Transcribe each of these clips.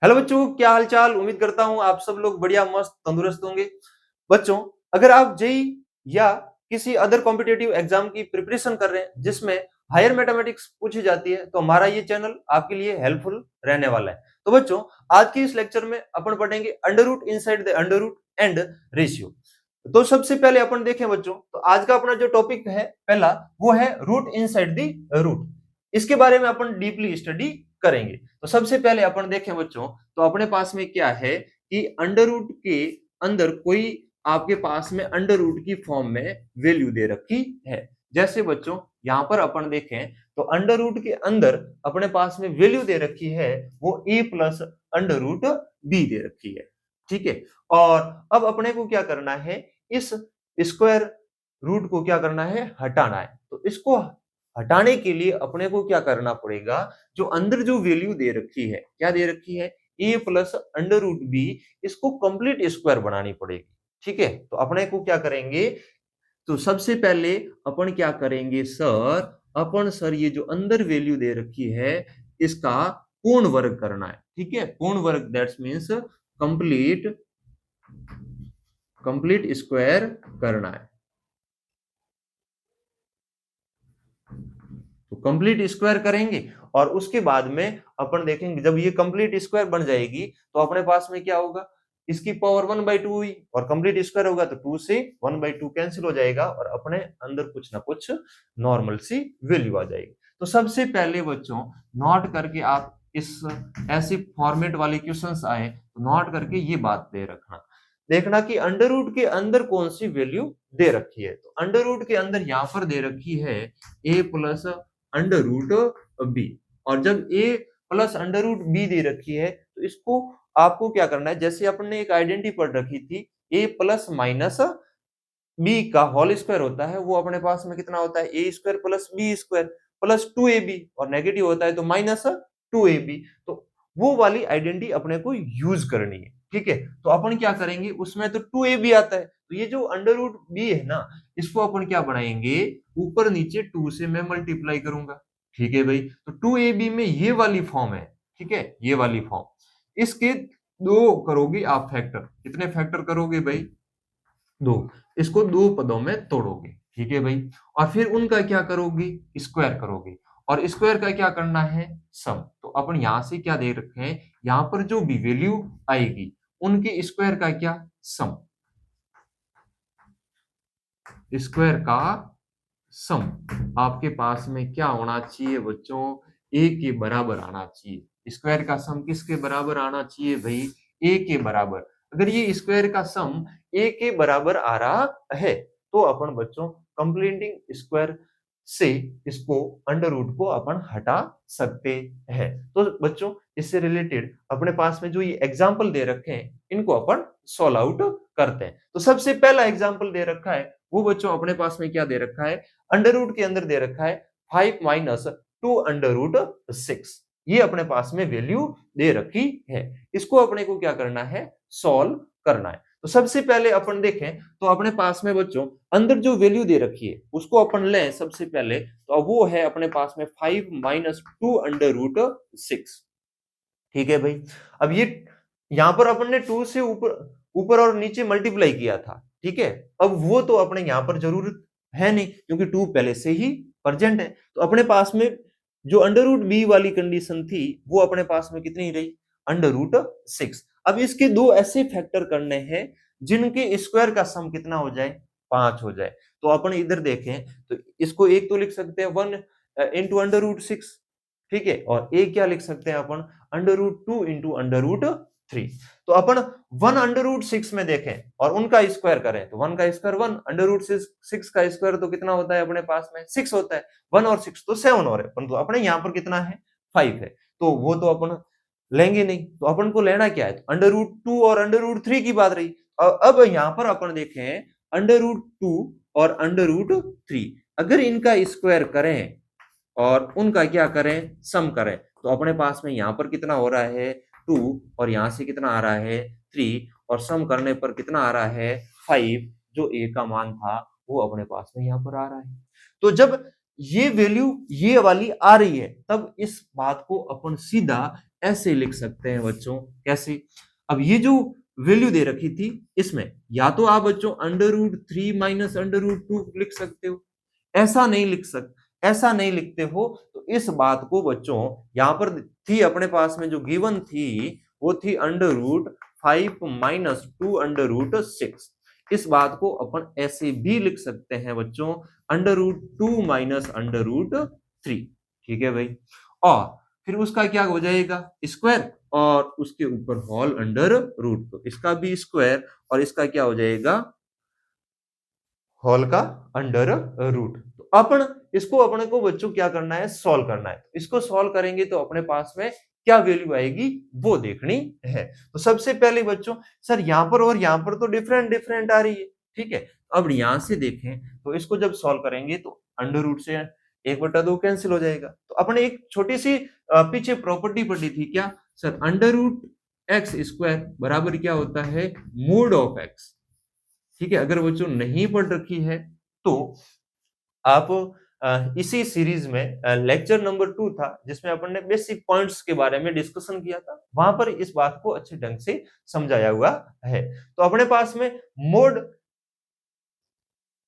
Hello बच्चों, क्या हाल चाल। उम्मीद करता हूँ आप सब लोग बढ़िया मस्त तंदुरुस्त होंगे। बच्चों, अगर आप जेई या किसी अदर कॉम्पिटेटिव एग्जाम की प्रिपरेशन कर रहे हैं जिसमें हायर मैथमेटिक्स पूछी जाती है तो हमारा ये चैनल आपके लिए हेल्पफुल रहने वाला है। तो बच्चों, आज के इस लेक्चर में अपन पढ़ेंगे under root inside the under root and ratio. तो सबसे पहले अपन देखें बच्चों, तो आज का अपना जो टॉपिक है पहला, वो है रूट इनसाइड द रूट। इसके बारे में अपन डीपली स्टडी करेंगे। तो सबसे पहले अपन देखें बच्चों, तो अपने पास में क्या है कि अंडर रूट के अंदर कोई आपके पास में अंडर रूट की फॉर्म में वैल्यू दे रखी है। जैसे बच्चों यहां पर अपन देखें तो अंडर रूट के अंदर अपने पास में वैल्यू दे रखी है, वो ए प्लस अंडर रूट बी दे रखी है। ठीक है। और अब अपने को क्या करना है, इस स्क्वायर रूट को क्या करना है, हटाना है। तो इसको हटाने के लिए अपने को क्या करना पड़ेगा, जो अंदर जो वैल्यू दे रखी है, क्या दे रखी है, ए प्लस अंडर रूट बी, इसको कंप्लीट स्क्वायर बनानी पड़ेगी। ठीक है। तो अपने को क्या करेंगे, तो सबसे पहले अपन क्या करेंगे सर, अपन सर ये जो अंदर वैल्यू दे रखी है इसका पूर्ण वर्ग करना है। ठीक है। पूर्ण वर्ग that's means complete complete square करना है। तो कंप्लीट स्क्वायर करेंगे और उसके बाद में अपन देखेंगे जब ये कंप्लीट स्क्वायर बन जाएगी तो अपने पास में क्या होगा, इसकी पावर 1/2 हुई और कंप्लीट स्क्वायर होगा तो 2 से 1/2 कैंसिल हो जाएगा और अपने अंदर कुछ ना कुछ नॉर्मल सी वैल्यू आ जाएगी। तो सबसे पहले बच्चों नोट करके आप इस ऐसे फॉर्मेट वाले क्वेश्चंस आए तो नोट करके ये बात दे रखना, देखना कि अंडर रूट के अंदर कौन सी वैल्यू दे रखी है। तो अंडर रूट के अंदर यहां पर दे रखी है ए प्लस अंडर रूट बी। और जब ए प्लस अंडर रूट बी दे रखी है तो इसको आपको क्या करना है, जैसे अपन ने एक आइडेंटिटी पढ़ रखी थी, ए प्लस माइनस बी का होल स्क्वायर होता है, वो अपने पास में कितना होता है, A square plus B square plus 2ab, और नेगेटिव होता है तो माइनस 2ab। तो वो वाली आइडेंटिटी अपने को यूज करनी है। ठीक है। तो अपन क्या करेंगे, उसमें तो 2ab आता है, तो ये जो अंडर रूट बी है ना, इसको अपन क्या बनाएंगे, ऊपर नीचे 2 से मैं मल्टीप्लाई करूंगा। ठीक है भाई। तो 2ab में ये वाली फॉर्म है। ठीक है, ये वाली फॉर्म, इसके दो करोगे आप फैक्टर। कितने फैक्टर करोगे भाई, दो। इसको दो पदों में तोड़ोगे। ठीक है भाई। और फिर उनका क्या करोगे, स्क्वायर करोगे। और स्क्वायर का क्या करना है, सम। तो अपन यहां से क्या दे रखे हैं, यहां पर जो भी वैल्यू आएगी उनके स्क्वायर का क्या, सम। स्क्वायर का सम आपके पास में क्या होना चाहिए बच्चों, ए के बराबर आना चाहिए। स्क्वायर का सम किसके बराबर आना चाहिए भाई, ए के बराबर। अगर ये स्क्वायर का सम ए के बराबर आ रहा है तो अपन बच्चों कंप्लीटिंग स्क्वायर से इसको अंडर रूट को अपन हटा सकते हैं। तो बच्चों इससे रिलेटेड अपने पास में जो ये एग्जाम्पल दे रखे हैं इनको अपन सॉल्व आउट करते हैं। तो सबसे पहला एग्जाम्पल दे रखा है वो बच्चों अपने पास में क्या दे रखा है, अंडर रूट के अंदर दे रखा है 5 माइनस 2 अंडर रूट 6। ये अपने पास में वैल्यू दे रखी है, इसको अपने को क्या करना है, सॉल्व करना है। तो सबसे पहले अपन देखें तो अपने पास में बच्चों अंदर जो वैल्यू दे रखी है उसको अपन लें सबसे पहले, तो वो है अपने पास में 5 माइनस 2 अंडर रूट 6। ठीक है भाई। अब ये यहां पर अपन ने 2 से ऊपर ऊपर और नीचे मल्टीप्लाई किया था। ठीक है। अब वो तो अपने यहां पर जरूरत है नहीं क्योंकि 2 पहले से ही प्रेजेंट है। तो अपने पास में जो अंडर रूट बी वाली कंडीशन थी वो अपने पास में कितनी रही, अंडर रूट 6। अब इसके दो ऐसे फैक्टर करने हैं जिनके स्क्वायर का सम कितना हो जाए, 5 हो जाए। तो अपन इधर देखें तो इसको एक तो लिख सकते हैं 1 इंटू अंडर रूट 6। ठीक है। और एक क्या लिख सकते हैं अपन, under root 2 into under root 3। तो अपन 1 अंडर रूट 6 में देखें और उनका स्क्वायर करें तो 1 का स्क्वायर 1, अंडर रूट 6 का स्क्वायर तो कितना होता है अपने पास में, 6 होता है। 1 और 6 तो 7 हो रहे हैं, परंतु अपने यहाँ पर कितना है, 5 है। तो वो तो अपन लेंगे नहीं, तो अपन को लेना क्या है, तो अंडर रूट 2 और अंडर रूट 3 की बात रही। अब यहाँ पर अपन देखें अंडर रूट 2 और अंडर रूट 3, अगर इनका स्क्वायर करें और उनका क्या करें, सम करें, तो अपने पास में यहाँ पर कितना हो रहा है, 2, और यहाँ से कितना आ रहा है, 3, और सम करने पर कितना आ रहा है, 5। जो ए का मान था वो अपने पास में यहाँ पर आ रहा है। तो जब ये वैल्यू ये वाली आ रही है तब इस बात को अपन सीधा ऐसे लिख सकते हैं बच्चों। कैसे? अब ये जो वैल्यू दे रखी थी इसमें या तो आप बच्चों √3 माइनस √2 लिख सकते हो, ऐसा नहीं लिखते हो तो इस बात को बच्चों यहां पर थी अपने पास में जो गिवन थी वो थी √5 माइनस 2 √6। इस बात को अपन ऐसे भी लिख सकते हैं बच्चों √2 माइनस √3। ठीक है भाई। और फिर उसका क्या हो जाएगा स्क्वायर और उसके ऊपर होल अंडर रूट, तो इसका भी स्क्वायर और इसका क्या हो जाएगा होल का अंडर रूट। तो अपन इसको अपने को बच्चों क्या करना है सॉल्व करना है। इसको सॉल्व करेंगे तो अपने पास में क्या वैल्यू आएगी वो देखनी है। तो सबसे पहले बच्चों सर यहां पर और यहां पर तो डिफरेंट डिफरेंट आ रही है। ठीक है, अब यहां से देखें तो इसको जब सॉल्व करेंगे तो अंडर रूट से 1/2 कैंसिल हो जाएगा। तो अपने एक छोटी सी पीछे प्रॉपर्टी पढ़ी थी क्या सर √x² बराबर क्या होता है मोड ऑफ x। ठीक है, अगर बच्चों नहीं पढ़ रखी है तो आप इसी सीरीज में लेक्चर नंबर 2 था जिसमें अपन ने बेसिक पॉइंट्स के बारे में डिस्कशन किया था, वहां पर इस बात को अच्छे ढंग से समझाया हुआ है। तो अपने पास में मोड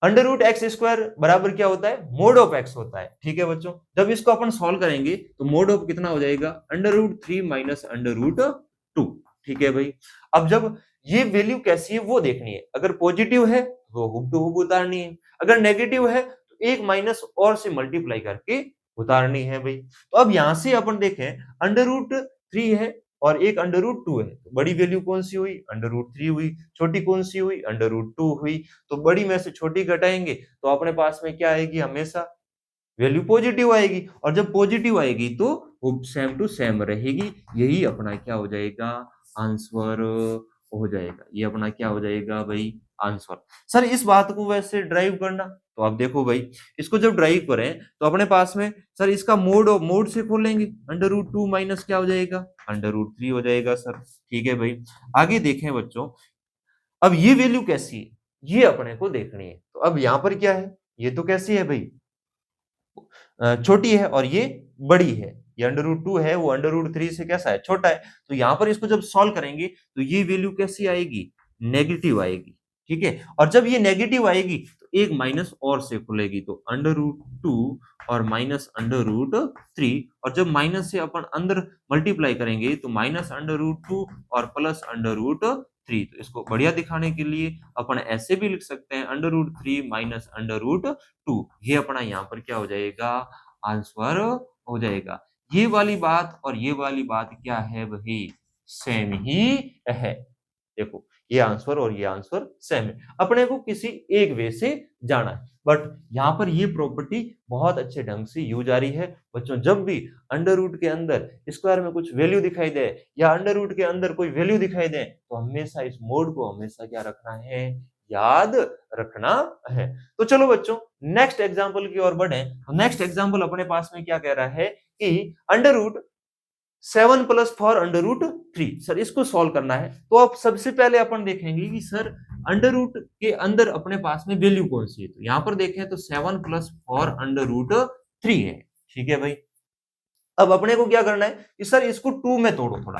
√x² बराबर क्या होता है मोड ऑफ x होता है। ठीक है बच्चों, जब इसको अपन सॉल्व करेंगे तो मोड ऑफ कितना हो जाएगा √3 माइनस √2। ठीक है भाई। अब जब ये वैल्यू कैसी है वो देखनी है, अगर पॉजिटिव है तो हुबहू उतारनी है, अगर नेगेटिव है तो एक माइनस और से मल्टीप्लाई करके उतारनी है भाई। तो अब यहां से अपन देखें √3 है और एक √2 है, तो बड़ी वैल्यू कौन सी हुई √3 हुई, छोटी कौन सी हुई √2 हुई। तो बड़ी में से छोटी घटाएंगे तो अपने पास में क्या आएगी हमेशा वैल्यू पॉजिटिव आएगी, और जब पॉजिटिव आएगी तो वो सेम टू सेम रहेगी। यही अपना क्या हो जाएगा आंसर हो जाएगा, ये अपना क्या हो जाएगा भाई आंसर। सर इस बात को वैसे ड्राइव करना, तो आप देखो भाई इसको जब ड्राइव करें तो अपने पास में सर इसका मोड से खोलेंगे √2 माइनस क्या हो जाएगा √3 हो जाएगा सर। ठीक है भाई, आगे देखें बच्चों। अब ये वैल्यू कैसी है ये अपने को देखनी है। तो अब यहाँ पर क्या है, ये तो कैसी है भाई छोटी है और ये बड़ी है। ये √2 है वो √3 से कैसा है छोटा है। तो यहाँ पर इसको जब सॉल्व करेंगे तो ये वैल्यू कैसी आएगी नेगेटिव आएगी। ठीक है, और जब ये नेगेटिव आएगी तो एक माइनस और से खुलेगी, तो √2 और माइनस √3, और जब माइनस से अपन अंदर मल्टीप्लाई करेंगे तो माइनस √2 और प्लस √3। तो इसको बढ़िया दिखाने के लिए अपन ऐसे भी लिख सकते हैं √3 माइनस √2। ये अपना यहाँ पर क्या हो जाएगा आंसर हो जाएगा। ये वाली बात और ये वाली बात क्या है भाई सेम ही है। देखो ये आंसर और ये आंसर सेम है, अपने को किसी एक वे से जाना है। बट यहाँ पर ये प्रॉपर्टी बहुत अच्छे ढंग से यूज आ रही है बच्चों। जब भी अंडर रूट के अंदर स्क्वायर में कुछ वैल्यू दिखाई दे या अंडर रूट के अंदर कोई वैल्यू दिखाई दे तो हमेशा इस मोड को हमेशा क्या रखना है याद रखना है। तो चलो बच्चों नेक्स्ट एग्जाम्पल की ओर बढ़े। तो नेक्स्ट एग्जाम्पल अपने पास में क्या कह रहा है कि √7 + 4 √3। सर इसको सॉल्व करना है तो अब सबसे पहले अपन देखेंगे कि सर अंडर रूट के अंदर अपने पास में वैल्यू कौन सी है। तो यहाँ पर देखें तो 7 + 4 √3 है। ठीक है भाई, अब अपने को क्या करना है कि सर इसको 2 में तोड़ो थोड़ा।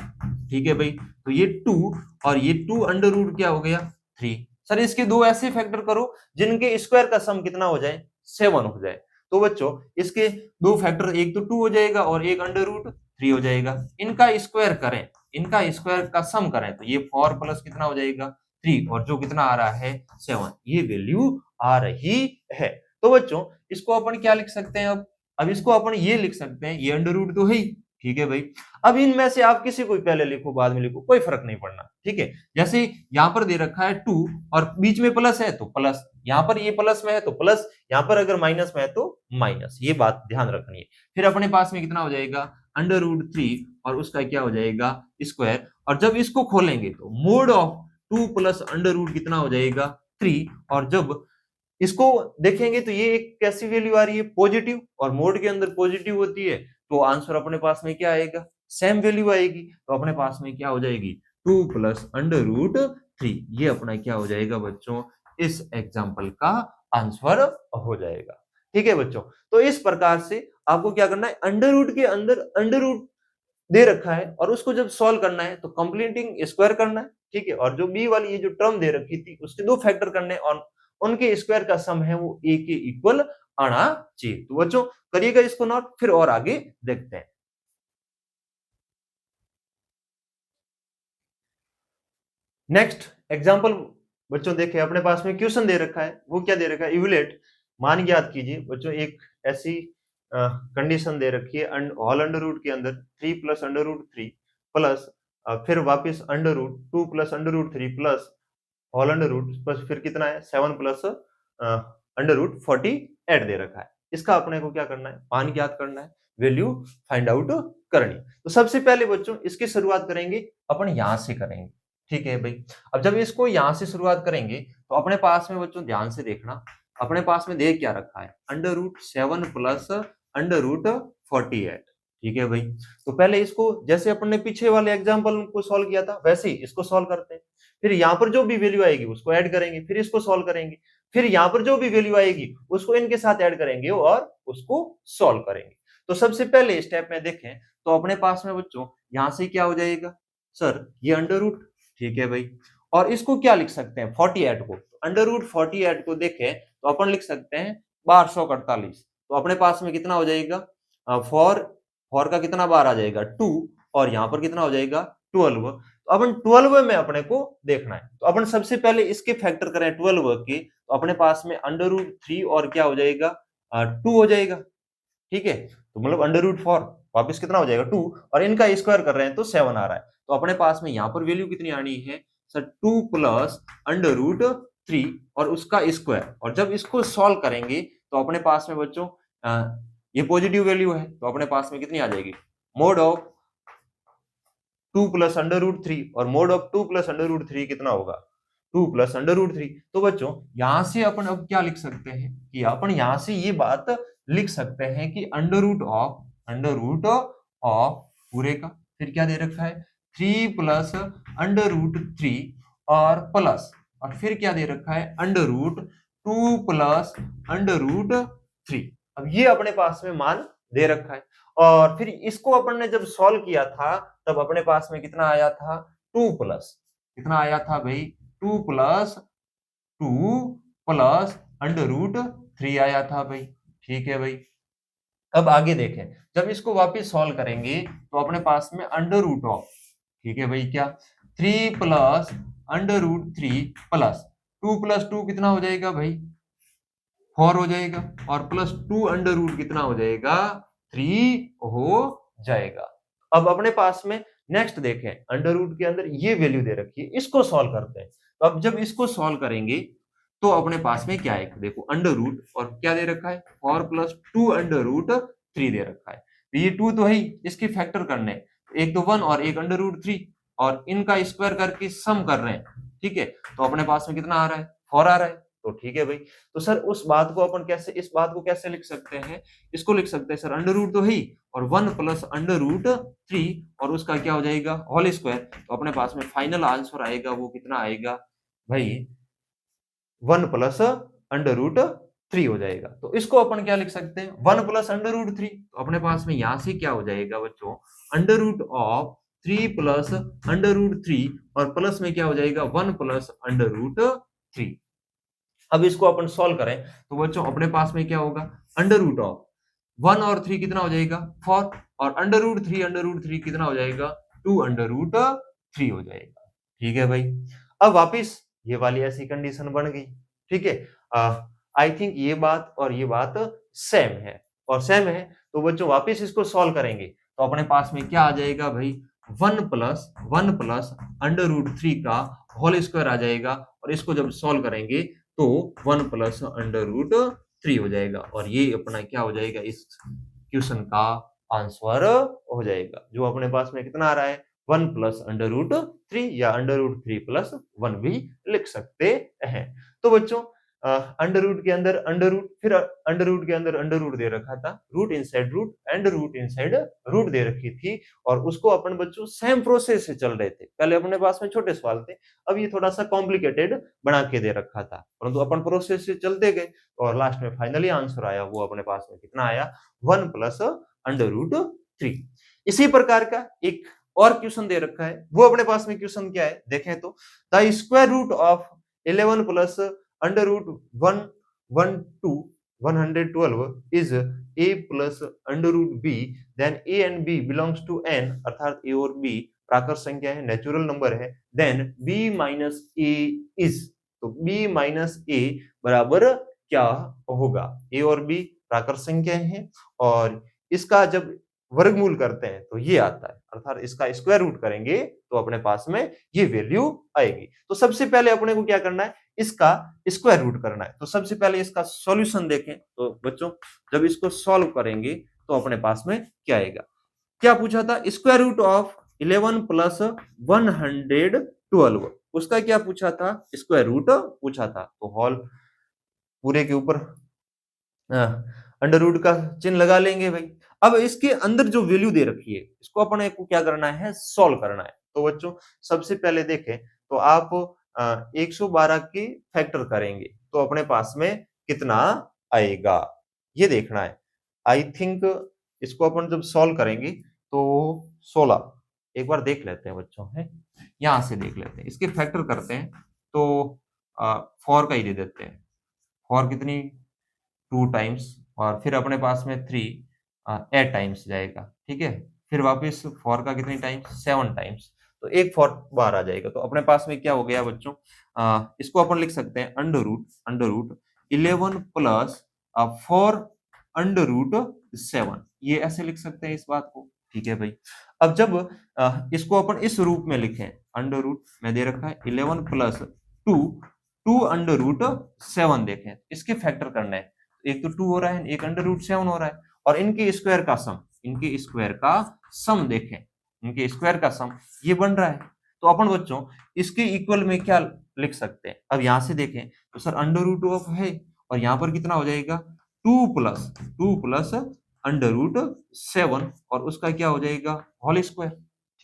ठीक है भाई, तो ये 2 और ये 2 अंडर रूट क्या हो गया 3। सर इसके दो ऐसे फैक्टर करो जिनके स्क्वायर का सम कितना हो जाए 7 हो जाए। तो बच्चों इसके दो फैक्टर, एक तो 2 हो जाएगा और एक √3 हो जाएगा। इनका स्क्वायर करें, इनका स्क्वायर का सम करें तो ये 4 प्लस कितना हो जाएगा 3 और जो कितना आ रहा है 7, ये वैल्यू आ रही है। तो बच्चों इसको अपन क्या लिख सकते हैं अब इसको अपन ये लिख सकते हैं, ये अंडर रूट तो है ही। ठीक है भाई, अब इनमें से आप किसी को पहले लिखो बाद में लिखो कोई फर्क नहीं पड़ना। ठीक है, जैसे यहाँ पर दे रखा है 2 और बीच में प्लस है तो प्लस, यहाँ पर ये प्लस में है तो प्लस, यहाँ पर अगर माइनस में है तो माइनस, ये बात ध्यान रखनी है। फिर अपने पास में कितना हो जाएगा √3 और उसका क्या हो जाएगा स्क्वायर, और जब इसको खोलेंगे तो mod of 2 plus under root कितना हो जाएगा 3, और जब इसको देखेंगे तो ये एक कैसी वैल्यू आ रही है पॉजिटिव, और मोड के अंदर पॉजिटिव होती है तो आंसर अपने पास में क्या आएगा सेम वैल्यू आएगी। तो अपने पास में क्या हो जाएगी 2 प्लस अंडर रूट 3। ये अपना क्या हो जाएगा बच्चों इस एग्जाम्पल का आंसर हो जाएगा। ठीक है बच्चों, तो इस प्रकार से आपको क्या करना है अंडर रूट के अंदर अंडर रूट दे रखा है और उसको जब सॉल्व करना है तो कंप्लीटिंग स्क्वायर करना है, ठीक है। और जो बी वाली ये जो टर्म दे रखी थी उसके दो फैक्टर करने और उनके स्क्वायर का सम है वो ए के इक्वल आना चाहिए। तो बच्चों करिएगा इसको नोट, फिर और आगे देखते हैं। नेक्स्ट एग्जांपल बच्चों देखें, अपने पास में क्वेश्चन दे रखा है, वो क्या दे रखा है, इवैल्यूएट मान ज्ञात कीजिए। बच्चों एक ऐसी कंडीशन दे रखी है होल अंडर रूट के अंदर 3 प्लस अंडर रूट 3 प्लस फिर वापस under root 2 plus under root 3 plus whole under root बस फिर कितना है 7 प्लस अंडर रूट 48 दे रखा है। इसका अपने को क्या करना है, मान ज्ञात करना है, वैल्यू फाइंड आउट करनी। तो सबसे पहले बच्चों इसकी शुरुआत करेंगे अपन यहां से करेंगे, ठीक है भाई। अब जब इसको यहां से शुरुआत करेंगे तो अपने पास में बच्चों ध्यान से देखना, अपने पास में देख क्या रखा है, under root 7 plus under root 48, ठीक है भाई। तो पहले इसको जैसे अपन ने पीछे वाले एग्जांपल को सॉल्व किया था वैसे ही इसको सॉल्व करते हैं। फिर यहाँ पर जो भी वैल्यू आएगी उसको ऐड करेंगे, फिर इसको सॉल्व करेंगे, फिर यहाँ पर जो भी वैल्यू आएगी उसको इनके साथ ऐड करेंगे और उसको सॉल्व करेंगे। तो सबसे पहले स्टेप में देखें तो अपने पास में बच्चों यहाँ से क्या हो जाएगा, सर ये अंडर रूट, ठीक है भाई। और इसको क्या लिख सकते हैं 48 को, अंडर रूट 48 को देखें तो अपन लिख सकते हैं 1248। तो अपने पास में कितना हो जाएगा, फोर का कितना बार आ जाएगा 2 और यहाँ पर कितना हो जाएगा 12। तो अपन 12 में अपने को देखना है, तो अपन सबसे पहले इसके फैक्टर करें 12 के, तो अपने पास में अंडर रूट 3 और क्या हो जाएगा 2 हो जाएगा, ठीक है। तो मतलब अंडर रूट 4 वापिस कितना हो जाएगा 2 और इनका स्क्वायर कर रहे हैं तो 7 आ रहा है। तो अपने पास में यहाँ पर वैल्यू कितनी आनी है सर 2 प्लस अंडर रूट 3 और उसका स्क्वायर। और जब इसको सॉल्व करेंगे तो अपने पास में बच्चों ये पॉजिटिव वैल्यू है तो अपने पास में कितनी आ जाएगी, mod of 2 plus under root 3 और mod of 2 plus under root 3 कितना होगा 2 प्लस अंडर रूट 3। तो बच्चों यहां से अपन अब क्या लिख सकते हैं कि अपन यहां से ये बात लिख सकते हैं कि अंडर रूट ऑफ पूरे का फिर क्या दे रखा है 3 प्लस अंडर रूट 3 और फिर क्या दे रखा है under root 2 plus under root 3। अब ये अपने पास में मान दे रखा है और फिर इसको अपन ने जब सॉल्व किया था तब अपने पास में कितना आया था 2 प्लस कितना आया था भाई 2 प्लस अंडर रूट 3 आया था भाई, ठीक है भाई। अब आगे देखें, जब इसको वापस सॉल्व करेंगे तो अपने पास में अंडर रूट ऑफ, ठीक है भाई, क्या 3 plus under root 3 plus 2 plus 2 कितना हो जाएगा भाई 4 हो जाएगा और प्लस 2 अंडर रूट कितना हो जाएगा 3 हो जाएगा। अब अपने पास में नेक्स्ट देखें, अंडर रूट के अंदर ये वैल्यू दे रखी है, इसको सॉल्व करते हैं। तो अब जब इसको सॉल्व करेंगे तो अपने पास में क्या है, देखो अंडर रूट और क्या दे रखा है 4 प्लस 2 अंडर रूट 3 दे रखा है। तो ये 2 तो है ही, इसके फैक्टर करने हैं, एक तो 1 और एक अंडर रूट 3 और इनका स्क्वायर करके सम कर रहे हैं, ठीक है। तो अपने पास में कितना आ रहा है 4 आ रहा है, तो ठीक है भाई। तो सर उस बात को अपन कैसे, इस बात को कैसे लिख सकते हैं, इसको लिख सकते हैं सर अंडर रूट तो है ही और 1 प्लस अंडर रूट 3 और उसका क्या हो जाएगा होल स्क्वायर। तो अपने पास में फाइनल आंसर आएगा वो कितना आएगा भाई 1 प्लस अंडर रूट 3 हो जाएगा। तो इसको अपन क्या लिख सकते हैं 1 प्लस अंडर रूट 3। तो अपने पास में यहां से क्या हो जाएगा बच्चों under root of 3 plus under root 3 और प्लस में क्या हो जाएगा 1 प्लस अंडर रूट 3। अब इसको अपन सॉल्व करें तो बच्चों अपने पास में क्या होगा अंडर रूट ऑफ 1 और 3 कितना हो जाएगा 4 और अंडर रूट 3 कितना हो जाएगा 2 अंडर रूट 3 हो जाएगा, ठीक है भाई। अब वापिस ये वाली ऐसी कंडीशन बन गई, ठीक है। आई थिंक ये बात और ये बात सेम है और सेम है, तो बच्चों वापिस इसको सॉल्व करेंगे तो अपने पास में क्या आ जाएगा भाई 1 प्लस अंडर रूट 3 का होल स्क्वायर आ जाएगा और इसको जब सॉल्व करेंगे तो 1 प्लस अंडर रूट 3 हो जाएगा और ये अपना क्या हो जाएगा इस क्वेश्चन का आंसर हो जाएगा, जो अपने पास में कितना आ रहा है 1 प्लस अंडर रूट 3 या अंडर रूट 3 प्लस 1 भी लिख सकते हैं। तो बच्चों अंडर रूट के अंदर अंडर रूट, फिर अंडर रूट के अंदर अंडर रूट दे रखा था, root inside root and root inside root दे रखी थी और उसको अपन बच्चों सेम प्रोसेस से चल रहे थे। पहले अपने पास में छोटे सवाल थे, अब ये थोड़ा सा कॉम्प्लिकेटेड बना के दे रखा था, परंतु अपन प्रोसेस से चलते गए और लास्ट में फाइनली आंसर आया वो अपने पास में कितना आया 1 प्लस अंडर रूट 3। इसी प्रकार का एक और क्वेश्चन दे रखा है, वो अपने पास में क्वेश्चन क्या है देखें तो, the square root of 11 plus under root 112 112 is a plus under root b, then a and b belongs to n, अर्थात a और b प्राकृत संख्या है, नेचुरल नंबर है, then b minus a is, तो b माइनस a बराबर क्या होगा? a और b प्राकृत संख्या है और इसका जब वर्गमूल करते हैं तो ये आता है, अर्थात इसका स्क्वायर रूट करेंगे तो अपने पास में ये वैल्यू आएगी। तो सबसे पहले अपने को क्या करना है, इसका स्क्वायर रूट करना है। तो सबसे पहले इसका सॉल्यूशन देखें तो बच्चों जब इसको सॉल्व करेंगे तो अपने पास में क्या आएगा, क्या पूछा था, स्क्वायर रूट ऑफ 11 प्लस 112, उसका क्या पूछा था, स्क्वायर रूट पूछा था। तो होल पूरे के ऊपर अंडर रूट का चिन्ह लगा लेंगे भाई। अब इसके अंदर जो वैल्यू दे रखी है इसको अपने को क्या करना है, सॉल्व करना है। तो बच्चों सबसे पहले देखें तो आप 112 की फैक्टर करेंगे तो अपने पास में कितना आएगा ये देखना है। आई थिंक इसको अपन जब सॉल्व करेंगे तो 16, एक बार देख लेते हैं बच्चों, है यहां से देख लेते हैं, इसके फैक्टर करते हैं तो 4 का ही दे देते हैं, 4 कितनी 2 टाइम्स और फिर अपने पास में 3 8 टाइम्स जाएगा, ठीक है, फिर वापस 4 का कितनी टाइम्स 7 टाइम्स, तो एक 4 बार आ जाएगा। तो अपने पास में क्या हो गया बच्चों, इसको अपन लिख सकते हैं under root 11 plus 4 under root 7, ये ऐसे लिख सकते हैं इस बात को, ठीक है भाई। अब जब इसको अपन इस रूप में लिखें, अंडर रूट में दे रखा है 11 प्लस 2 अंडर रूट 7, देखें इसके फैक्टर करना है, एक तो 2 हो रहा है, एक अंडर रूट 7 हो रहा है और इनके स्क्वायर का सम देखें, इनके स्क्वायर का सम ये बन रहा है। तो अपन बच्चों इसके इक्वल में क्या लिख सकते हैं, अब यहां से देखें तो सर अंडर रूट ऑफ है और यहां पर कितना हो जाएगा 2 प्लस अंडर रूट 7 और उसका क्या हो जाएगा होल स्क्वायर,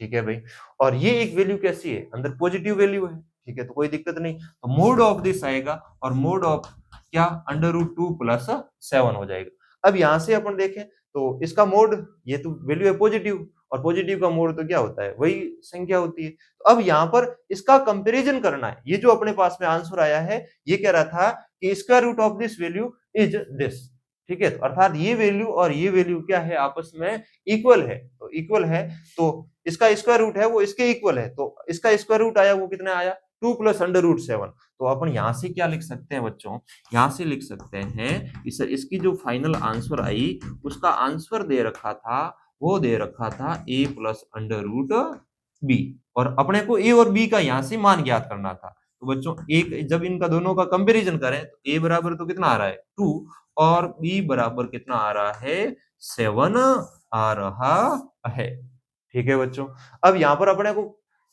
ठीक है भाई। और ये एक वैल्यू कैसी है, अंदर पॉजिटिव वैल्यू है, ठीक है, तो कोई दिक्कत नहीं। तो मोड ऑफ दिस आएगा और मोड ऑफ क्या अंडर रूट 2 प्लस 7 हो जाएगा। अब यहां से अपन देखें तो इसका मोड, ये तो वैल्यू है पॉजिटिव और पॉजिटिव का मोड तो क्या होता है, वही संख्या होती है। तो अब यहाँ पर इसका कंपैरिजन करना है, ये जो अपने पास में आंसर आया है ये कह रहा था कि square root of this value is this, ठीक है, तो अर्थात ये वैल्यू और ये वैल्यू क्या है, आपस में इक्वल है। तो इक्वल है तो इसका स्क्वायर रूट है वो इसके इक्वल है, तो इसका स्क्वायर रूट आया वो कितना आया 2 प्लस अंडर रूट 7। तो अपन यहां से क्या लिख सकते हैं बच्चों, यहां से लिख सकते हैं इसकी जो फाइनल आंसर आई उसका आंसर दे रखा था, वो दे रखा था a plus under root B और अपने को a और b का यहां से मान ज्ञात करना था। तो बच्चों एक जब इनका दोनों का कंपैरिजन करें तो a बराबर तो कितना आ रहा है 2 और b बराबर कितना आ रहा है 7 आ रहा है, ठीक है बच्चों। अब यहाँ पर अपने को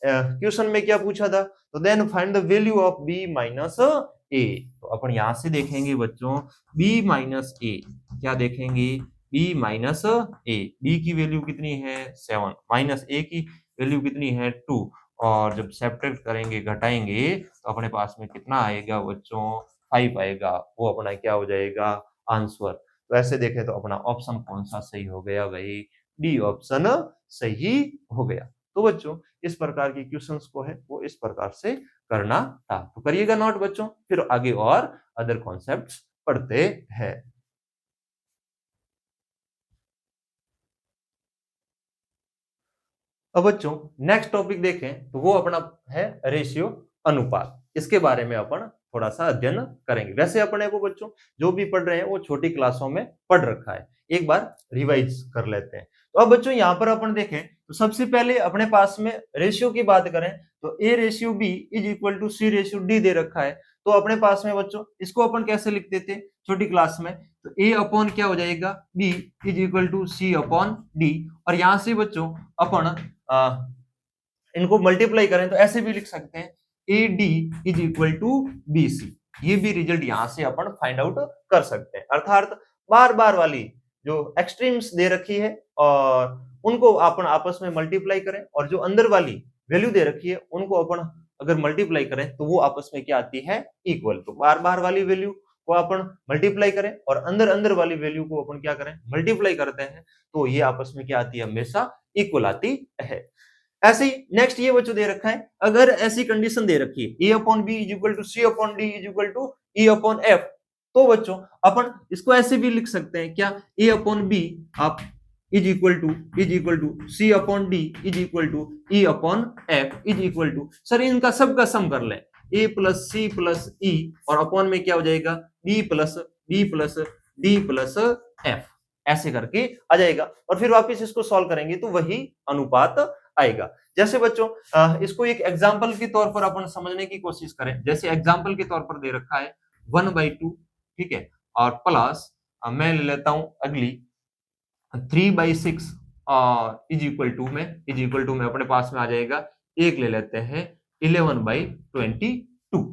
क्वेश्चन में क्या पूछा था, तो then find the value of b minus a। तो अपन यहां से देखेंगे बच्चों b माइनस a, क्या देखेंगे b माइनस a, b की वैल्यू कितनी है 7 माइनस a की वैल्यू कितनी है 2 और जब सब्ट्रैक्ट करेंगे घटाएंगे तो अपने पास में कितना आएगा बच्चों 5 आएगा, वो अपना क्या हो जाएगा आंसर। तो ऐसे देखें तो अपना ऑप्शन कौन सा सही हो गया भाई, डी ऑप्शन सही हो गया। तो बच्चों इस प्रकार की क्वेश्चंस को है वो इस प्रकार से करना था, तो करिएगा नोट बच्चों, फिर आगे और अदर कॉन्सेप्ट्स पढ़ते हैं। अब बच्चों नेक्स्ट टॉपिक देखें तो वो अपना है रेशियो अनुपात, इसके बारे में अपन थोड़ा सा अध्ययन करेंगे। वैसे अपने को बच्चों जो भी पढ़ रहे हैं वो छोटी क्लासों में पढ़ रखा है, एक बार रिवाइज कर लेते हैं। तो अब बच्चों यहाँ पर अपन देखें तो सबसे पहले अपने पास में रेशियो की बात करें तो a ratio b is equal to c ratio d दे रखा है। तो अपने पास में बच्चों इसको अपन कैसे लिखते थे छोटी क्लास में, तो a अपॉन क्या हो जाएगा b is equal to c upon d और यहां से बच्चों अपन इनको मल्टीप्लाई करें तो ऐसे भी लिख सकते हैं A D is equal to B C, ये भी रिजल्ट यहां से अपन फाइंड आउट कर सकते हैं। अर्थात बार बार वाली जो एक्सट्रीम्स दे रखी है और उनको अपन आपस में मल्टीप्लाई करें और जो अंदर वाली वैल्यू दे रखी है उनको अपन अगर मल्टीप्लाई करें तो वो आपस में क्या आती है इक्वल। तो बार बार वाली वैल्यू को अपन मल्टीप्लाई करें और अंदर अंदर वाली वैल्यू को अपन क्या करें मल्टीप्लाई करते हैं तो ये आपस में क्या आती है हमेशा इक्वल आती है। ऐसे ही नेक्स्ट ये बच्चों दे रखा है, अगर ऐसी कंडीशन दे रखी है a upon B is equal to C upon D is equal to e upon F, तो बच्चों अपन इसको ऐसे भी लिख सकते हैं क्या, a अपॉन बी आप is equal to C upon D is equal to e upon F is equal to, sir इनका सबका सम कर लें, a plus C plus E और अपॉन में क्या हो जाएगा b plus D plus F, ऐसे करके आ जाएगा और फिर वापस इसको सॉल्व करेंगे तो वही अनुपात आएगा। जैसे बच्चों इसको एक एग्जांपल के तौर पर अपन समझने की कोशिश करें, जैसे एग्जांपल के तौर पर दे रखा है 1/2, ठीक है, और प्लस मैं ले लेता हूं अगली 3/6 इज इक्वल टू में अपने पास में आ जाएगा, एक ले लेते हैं 11/22,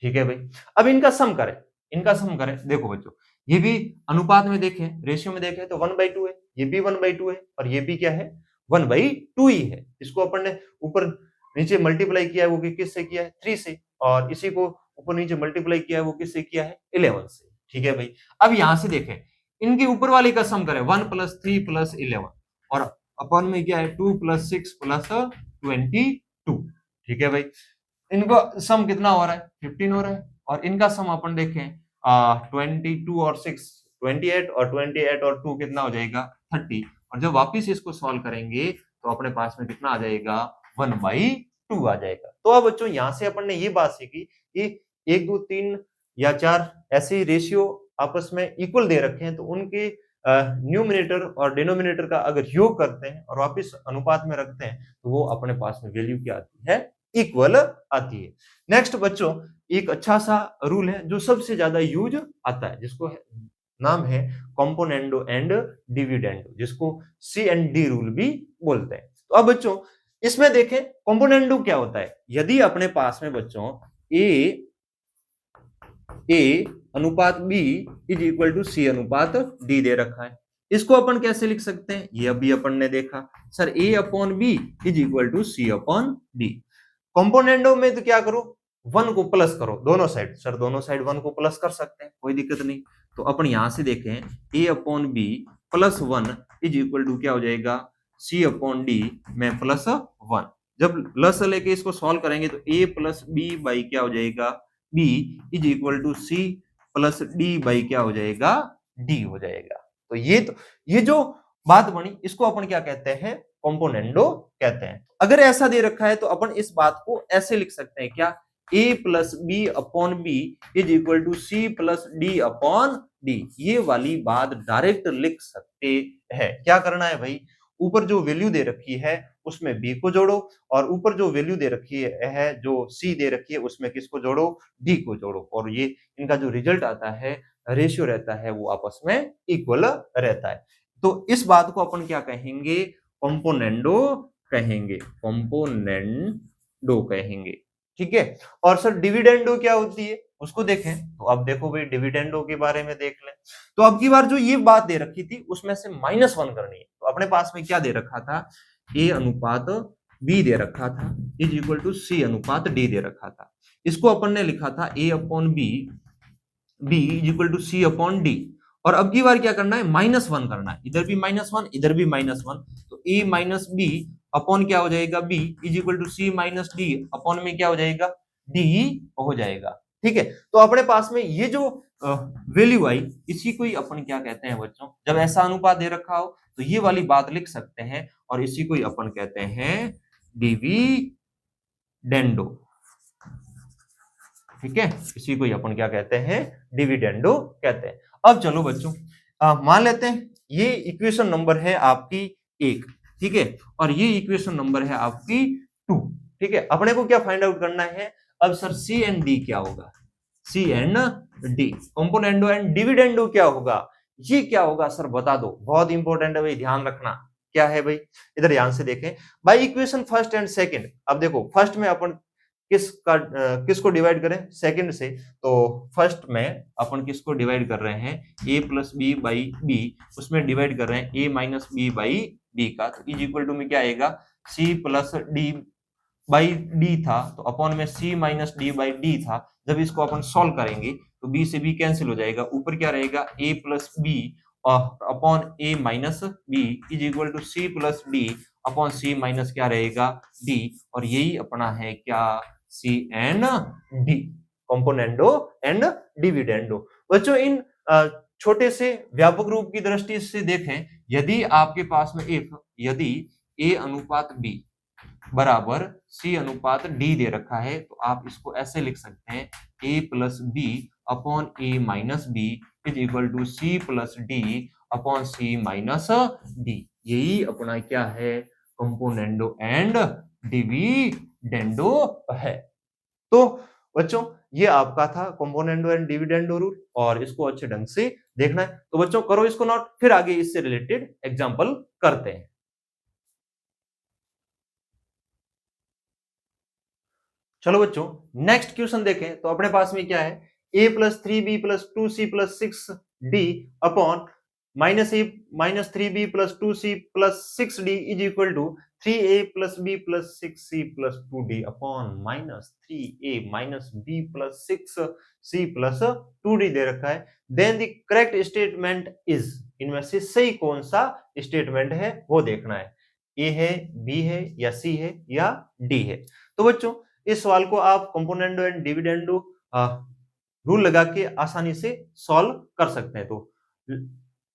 ठीक है भाई। अब इनका सम करें, देखो बच्चों ये भी अनुपात में देखें, रेशियो में देखें तो 1/2 है, ये भी 1/2 है और ये भी क्या है 1/2 ही है। इसको अपन ने ऊपर नीचे मल्टीप्लाई किया है वो किससे किया है 3 से, और इसी को ऊपर नीचे मल्टीप्लाई किया है वो किससे किया है 11 से, ठीक है भाई। अब यहां से देखें इनके ऊपर वाले का सम करें 1 + 3 + 11 और अपन में क्या है 2 + 6 + 22, ठीक है भाई। इनका सम कितना हो रहा है 15 हो रहा है और इनका सम अपन देखें 22 और 6 28 और 28 और 2 कितना हो जाएगा 30, और जब वापिस इसको सॉल्व करेंगे तो अपने पास में कितना आ जाएगा 1/2 आ जाएगा। तो अब बच्चों यहां से अपन ने ये बात सीखी कि 1 2 3 या 4 ऐसे रेशियो आपस में इक्वल दे रखे हैं तो उनके न्यूमिनेटर और डिनोमिनेटर का अगर योग करते हैं और वापिस अनुपात में रखते हैं तो वो अपने पास में वैल्यू क्या आती है इक्वल आती है। नेक्स्ट बच्चों एक अच्छा सा रूल है जो सबसे ज्यादा यूज आता है, जिसको नाम है कॉम्पोनेंडो एंड डिविडेंडो, जिसको C&D रूल भी बोलते हैं। तो अब बच्चों इसमें देखें कॉम्पोनेंडो क्या होता है, यदि अपने पास में बच्चों A अनुपात B is equal to C अनुपात D दे रखा है, इसको अपन कैसे लिख सकते हैं, ये अभी अपन ने देखा sir A upon B is equal to C upon D। Componendo में तो क्या करो 1 को प्लस करो दोनों साइड, सर दोनों साइड 1 को प्लस कर सकते हैं कोई दिक्कत नहीं। तो अपन यहां से देखें a upon B plus 1 is equal to क्या हो जाएगा c अपॉन डी में प्लस 1। जब प्लस लेके इसको सॉल्व करेंगे तो a प्लस बी बाई क्या हो जाएगा b is equal to c plus D by क्या हो जाएगा d हो जाएगा। तो ये जो बात बनी इसको अपन क्या कहते हैं कॉम्पोनेंडो कहते हैं। अगर ऐसा दे रखा है तो अपन इस बात को ऐसे लिख सकते हैं क्या a plus B upon B is equal to C plus D upon D, ये वाली बात डायरेक्ट लिख सकते हैं। क्या करना है भाई, ऊपर जो वैल्यू दे रखी है उसमें b को जोड़ो और ऊपर जो वैल्यू दे रखी है जो c दे रखी है उसमें किसको जोड़ो d को जोड़ो, और ये इनका जो रिजल्ट आता है रेशियो रहता है वो आपस में इक्वल रहता है। तो इस बात को अपन क्या कहेंगे कॉम्पोनेंडो कहेंगे, ठीक है। और सर डिविडेंडो क्या होती है उसको देखें, तो अब देखो भाई डिविडेंडो के बारे में देख लें। तो अब की बार जो ये बात दे रखी थी उसमें से -1 करनी है, तो अपने पास में क्या दे रखा था a अनुपात b दे रखा था इज इक्वल टू c अनुपात d दे रखा था। इसको अपन ने लिखा था a upon b is equal to c upon d, और अब की बार क्या करना है -1 करना है, इधर भी -1 इधर भी -1, तो a माइनस बी अपॉन क्या हो जाएगा b is equal to c minus D upon में क्या हो जाएगा d हो जाएगा, ठीक है। तो अपने पास में ये जो वैल्यू आई इसी को ही अपन क्या कहते हैं बच्चों, जब ऐसा अनुपात दे रखा हो तो ये वाली बात लिख सकते हैं और इसी को ही अपन कहते हैं डिविडेंडो, ठीक है। इसी को ही अपन क्या कहते हैं डिविडेंडो कहते हैं। अब चलो बच्चों मान लेते हैं ये इक्वेशन नंबर है आपकी 1, ठीक है, और ये इक्वेशन नंबर है आपकी 2, ठीक है। अपने को क्या फाइंड आउट करना है अब सर C एंड D क्या होगा, C and D componendo and dividendo क्या होगा, ये क्या होगा सर बता दो, बहुत इंपॉर्टेंट है भाई ध्यान रखना। क्या है भाई इधर ध्यान से देखें by equation first and second. अब देखो फर्स्ट में अपन किसको डिवाइड करें सेकंड से, तो फर्स्ट में अपन किसको डिवाइड कर रहे हैं a plus B by B, उसमें डिवाइड कर रहे हैं a minus B by B का, तो इज इक्वल टू में क्या आएगा c plus D by D था तो अपॉन में c minus D by D था। जब इसको अपन सॉल्व करेंगे तो b से b कैंसिल हो जाएगा, ऊपर क्या रहेगा a plus B upon a minus B is equal to c plus D upon C minus क्या रहेगा डी, और यही अपना है क्या C and D, componendo and dividendo. बच्चों इन छोटे से व्यापक रूप की दृष्टि से देखें, यदि आपके पास में यदि ए अनुपात बी बराबर सी अनुपात डी दे रखा है, तो आप इसको ऐसे लिख सकते हैं A plus B upon A minus B is equal to C plus D upon C minus D. यही अपना क्या है कंपोनेंडो एंड डिविडेंडो है। तो बच्चों ये आपका था कंपोनेंडो एंड डिविडेंडो रूल, और इसको अच्छे ढंग से देखना है। तो बच्चों करो इसको नोट, फिर आगे इससे रिलेटेड एग्जांपल करते हैं। चलो बच्चों नेक्स्ट क्वेश्चन देखें, तो अपने पास में क्या है a plus 3b plus 2c plus 6d upon minus A minus 3b plus 2c plus 6d is equal to 3a plus b plus 6c plus 2d upon minus 3a minus b plus 6c plus 2d दे रखा है। Then the correct statement is, इनमें से सही कौन सा statement है वो देखना है, a है, b है, या c है, या d है। तो बच्चों इस सवाल को आप कंपोनेंडो एंड डिविडेंडो रूल लगा के आसानी से सॉल्व कर सकते हैं। तो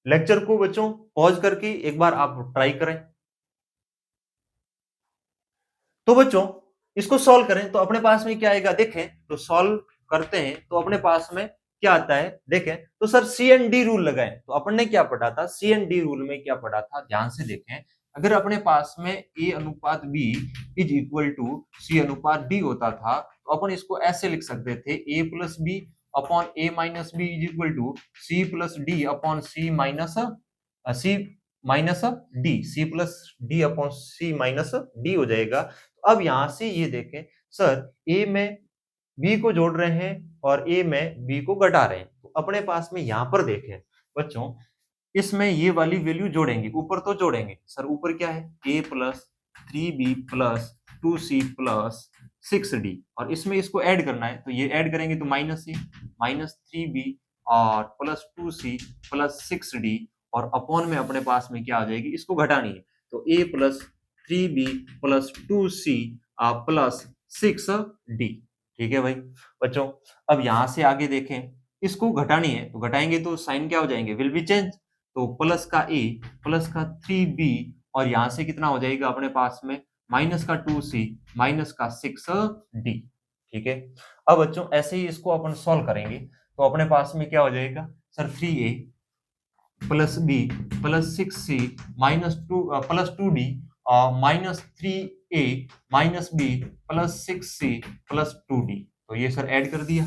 लेक्चर को बच्चों पॉज करके एक बार आप ट्राई करें। तो बच्चों इसको सॉल्व करें तो अपने पास में क्या आएगा, देखें तो सॉल्व करते हैं तो अपने पास में क्या आता है, देखें तो sir C and D rule लगाएं। तो अपन ने क्या पढ़ा था, सी एंड डी रूल में क्या पढ़ा था, ध्यान से देखें। अगर अपने पास में ए अनुपात बी इज इक्वल टू सी अनुपात डी होता था, तो अपन इसको ऐसे लिख सकते थे A plus B upon A minus B is equal to C plus D upon C minus D, C plus D upon C minus D हो जाएगा। तो अब यहां से ये देखें सर ए में बी को जोड़ रहे हैं और ए में बी को घटा रहे हैं, तो अपने पास में यहां पर देखें बच्चों इसमें ये वाली वैल्यू जोड़ेंगे, ऊपर तो जोड़ेंगे सर, ऊपर क्या है a plus 3b plus 2c plus 6d, और इसमें इसको ऐड करना है, तो ये ऐड करेंगे तो माइनस ए माइनस 3b और प्लस 2c प्लस 6d, और अपॉन में अपने पास में क्या आ जाएगी, इसको घटानी है, तो a plus 3b plus 2c plus 6d। ठीक है भाई बच्चों, अब यहां से आगे देखें, इसको घटानी है तो घटाएंगे तो साइन क्या हो जाएंगे, विल बी चेंज, तो प्लस का a प्लस का 3b और यहां से कितना हो जाएगा अपने पास में माइनस का 2c माइनस का 6d। ठीक है, अब बच्चों ऐसे ही इसको अपन सॉल्व करेंगे तो अपने पास में क्या हो जाएगा sir 3a plus b plus 6c minus 2 plus 2d minus 3a minus b plus 6c plus 2d, तो ये सर ऐड कर दिया,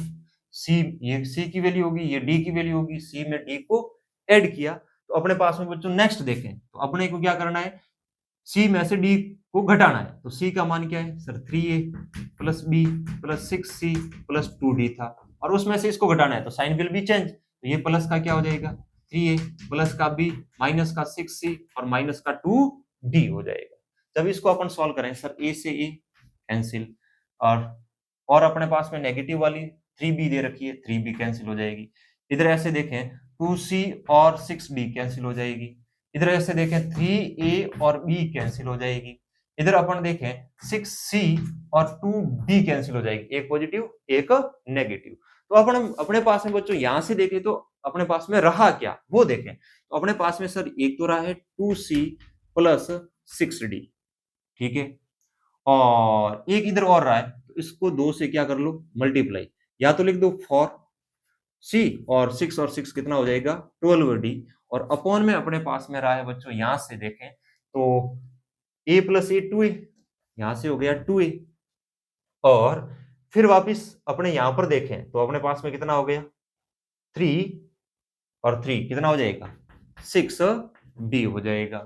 c ये c की वैल्यू होगी, ये d की वैल्यू होगी, c में d को ऐड किया। तो अपने पास में बच्चों नेक्स्ट देखें, तो अपने को क्या करना है, c में से d को घटाना है, तो c का मान क्या है sir 3a plus b plus 6c plus 2d था, और उसमें से इसको घटाना है तो साइन विल बी चेंज, तो ये प्लस का क्या हो जाएगा 3a प्लस का b माइनस का 6c और माइनस का 2d हो जाएगा। जब इसको अपन सॉल्व करें सर a से a कैंसिल, और अपने पास में नेगेटिव वाली 3b दे रखी है, 3b कैंसिल हो जाएगी। इधर ऐसे देखें 2c और 6d कैंसिल हो जाएगी, इधर ऐसे देखें 3a और b कैंसिल हो जाएगी, इधर अपन देखें 6c और 2d कैंसिल हो जाएगी, एक पॉजिटिव एक नेगेटिव। तो अपन अपने पास में बच्चों यहां से देखें तो अपने पास में रहा क्या वो देखें, तो अपने पास में सर एक तो रहा है 2c प्लस 6d, ठीक है, और एक इधर और रहा है, तो इसको 2 से क्या कर लो मल्टीप्लाई, या तो लिख दो 4c और 6 और 6 कितना हो जाएगा 12d, और अपॉन में अपने पास में रहा है बच्चों यहां से देखें तो a प्लस ए 2a, यहां से हो गया 2a, और फिर वापिस अपने यहां पर देखें तो अपने पास में कितना हो गया 3 और 3 कितना हो जाएगा 6d हो जाएगा।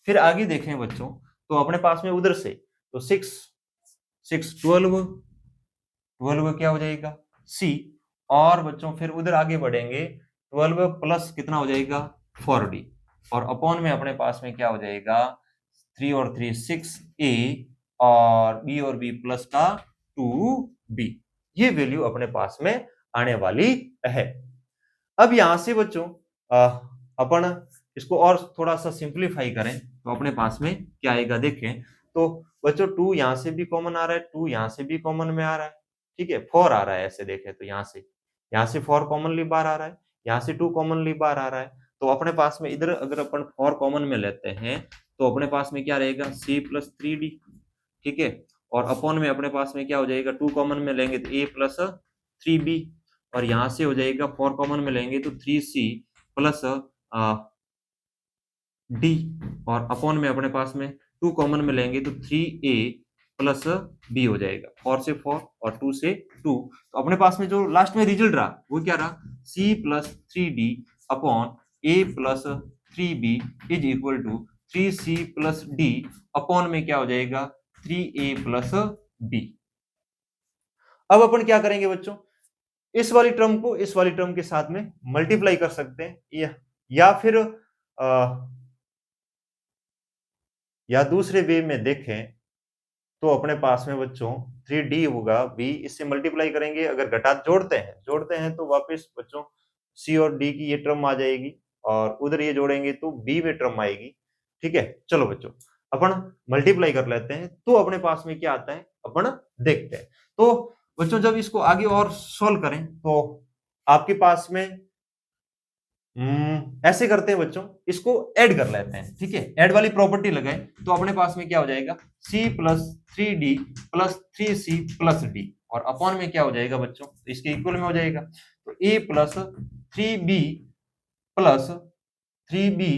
फिर आगे देखें बच्चों तो अपने पास में उधर से तो 6 12 क्या हो जाएगा c, और बच्चों फिर उधर आगे बढ़ेंगे 12 प्लस कितना हो जाएगा 4d, और अपॉन में अपने पास में क्या हो जाएगा 3 और 3 6a और b और b प्लस का 2b, ये वैल्यू अपने पास में आने वाली है। अब यहां से बच्चों अपन इसको और थोड़ा सा सिंप्लीफाई करें तो अपने पास में क्या आएगा देखें, तो बच्चों 2 यहाँ से भी कॉमन आ रहा है, 2 यहाँ से भी कॉमन में आ रहा है, ठीक है, 4 आ रहा है ऐसे देखें तो यहाँ से 4 कॉमनली बाहर आ रहा है, यहाँ से 2 कॉमनली बाहर आ रहा है, तो अपने पास में इधर अगर अपन 4 कॉमन में लेते हैं तो अपने पास में क्या रहेगा c प्लस 3d, ठीक है, और अपॉन में अपने पास में क्या हो जाएगा 2 कॉमन में लेंगे तो a प्लस 3b, और यहाँ से हो जाएगा 4 कॉमन में लेंगे तो 3c प्लस d, और अपॉन में अपने पास में 2 कॉमन में लेंगे तो 3a प्लस b हो जाएगा, 4 से 4 और 2 से 2, तो अपने पास में जो लास्ट में रिजल्ट रहा वो क्या रहा c plus 3d upon a plus 3b is equal to 3c plus d upon में क्या हो जाएगा 3a प्लस b। अब अपन क्या करेंगे बच्चों, इस वाली टर्म को इस वाली टर्म के साथ में मल्टीप्लाई कर सकते हैं, या फिर या दूसरे वे में देखें तो अपने पास में बच्चों 3d होगा b, इससे मल्टीप्लाई करेंगे, अगर घटा जोड़ते हैं तो वापस बच्चों c और d की ये टर्म आ जाएगी, और उधर ये जोड़ेंगे तो b में टर्म आएगी, ठीक है। चलो बच्चों अपन मल्टीप्लाई कर लेते हैं तो अपने पास में क्या आता है अपन देखते हैं। तो बच्चों जब इसको आगे और सॉल्व करें तो आपके पास में ऐसे करते हैं बच्चों, इसको ऐड कर लेते हैं, ठीक है, ऐड वाली प्रॉपर्टी लगाएं तो अपने पास में क्या हो जाएगा c plus 3d plus 3c plus d, और अपॉन में क्या हो जाएगा बच्चों, तो इसके इक्वल में हो जाएगा, तो a plus 3b plus 3b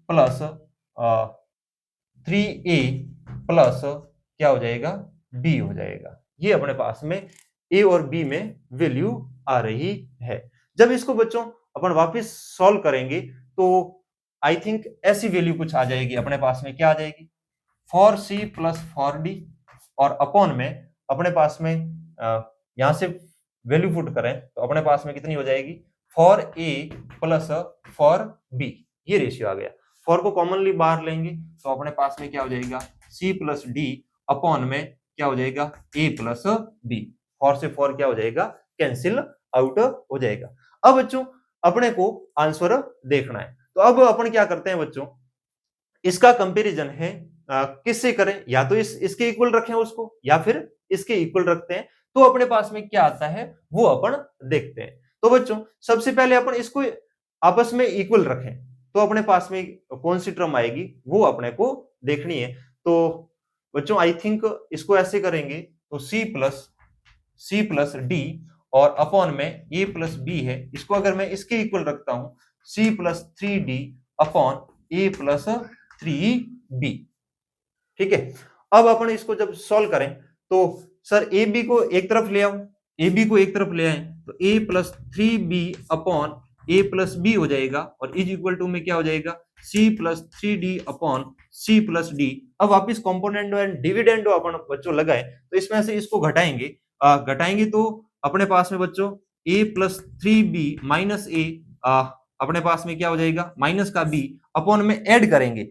plus 3a plus क्या हो जाएगा b हो जाएगा। ये अपने पास में a और b में वैल्यू आ रही है। जब इसको बच्चों अपन वापस सॉल्व करेंगे तो आई थिंक ऐसी वैल्यू कुछ आ जाएगी, अपने पास में क्या आ जाएगी 4c प्लस 4d, और अपॉन में अपने पास में यहां से वैल्यू पुट करें तो अपने पास में कितनी हो जाएगी 4a प्लस 4b, ये रेशियो आ गया। 4 को कॉमनली बाहर लेंगे तो अपने पास में क्या हो जाएगा c प्लस d अपॉन में क्या हो जाएगा a प्लस b, 4 से 4 क्या हो जाएगा कैंसिल आउट हो जाएगा। अब बच्चों अपने को आंसर देखना है, तो अब अपन क्या करते हैं बच्चों, इसका कंपैरिजन है किससे करें, या तो इसके इक्वल रखें उसको, या फिर इसके इक्वल रखते हैं, तो अपने पास में क्या आता है वो अपन देखते हैं। तो बच्चों सबसे पहले अपन इसको आपस में इक्वल रखें तो अपने पास में कौन सी टर्म आएगी वो अपने को देखनी है। तो बच्चों आई थिंक इसको ऐसे करेंगे तो c प्लस d और अपॉन में a प्लस b है, इसको अगर मैं इसके इक्वल रखता हूं c plus 3d upon a plus 3b, ठीक है। अब अपन इसको जब सॉल्व करें तो सर ए बी को एक तरफ ले आओ, ए बी को एक तरफ ले आए तो a plus 3b upon a plus b हो जाएगा, और इज इक्वल टू में क्या हो जाएगा c plus 3d upon c plus d। अब वापिस कॉम्पोनेंडो एंड डिविडेंडो अपन बच्चों लगाए तो इसमें से इसको घटाएंगे तो अपने पास में बच्चों a plus 3b minus a, अपने पास में क्या हो जाएगा माइनस का b अपॉन में ऐड करेंगे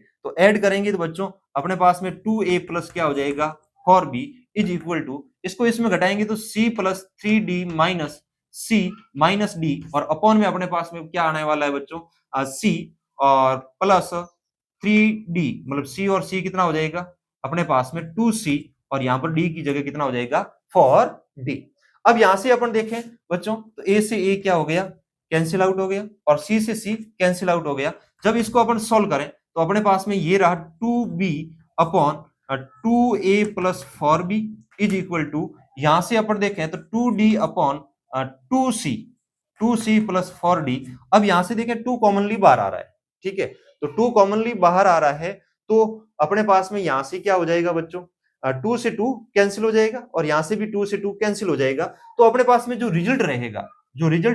तो बच्चों अपने पास में 2a प्लस क्या हो जाएगा 4b इज इक्वल टू, इसको इसमें घटाएंगे तो c plus 3d minus c minus d, और अपॉन में अपने पास में क्या आने वाला है बच्चों c और प्लस 3d, मतलब c और c कितना हो जाएगा अपने पास में 2c, और यहाँ पर d की जगह कितना हो जाएगा 4d। अब यहां से अपन देखें बच्चों तो a से a क्या हो गया कैंसिल आउट हो गया, और c से c कैंसिल आउट हो गया। जब इसको अपन सॉल्व करें तो अपने पास में ये रहा 2b upon 2a plus 4b is equal to, यहां से अपन देखें तो 2d upon 2c plus 4d। अब यहां से देखें 2 कॉमनली बाहर आ रहा है, ठीक है, तो 2 कॉमनली बाहर आ रहा है तो अपने पास में यहां से क्या हो जाएगा बच्चों 2 से 2 कैंसिल हो जाएगा, और यहां से भी 2 से 2 कैंसिल हो जाएगा। तो अपने पास में जो रिजल्ट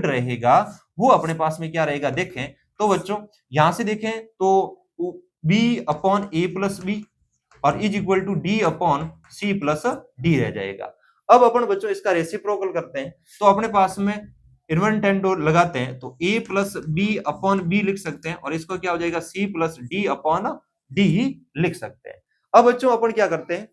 रहेगा वो अपने पास में क्या रहेगा देखें तो बच्चों यहां से देखें तो b upon a plus b और is equal to d upon c plus d रह जाएगा। अब अपन बच्चों इसका रेसिप्रोकल करते हैं तो अपने पास में इन्वर्टेंडो लगाते हैं तो a plus b upon b लिख सकते हैं, और इसको क्या हो जाएगा c plus d upon d लिख सकते हैं। अब बच्चों अपन क्या करते हैं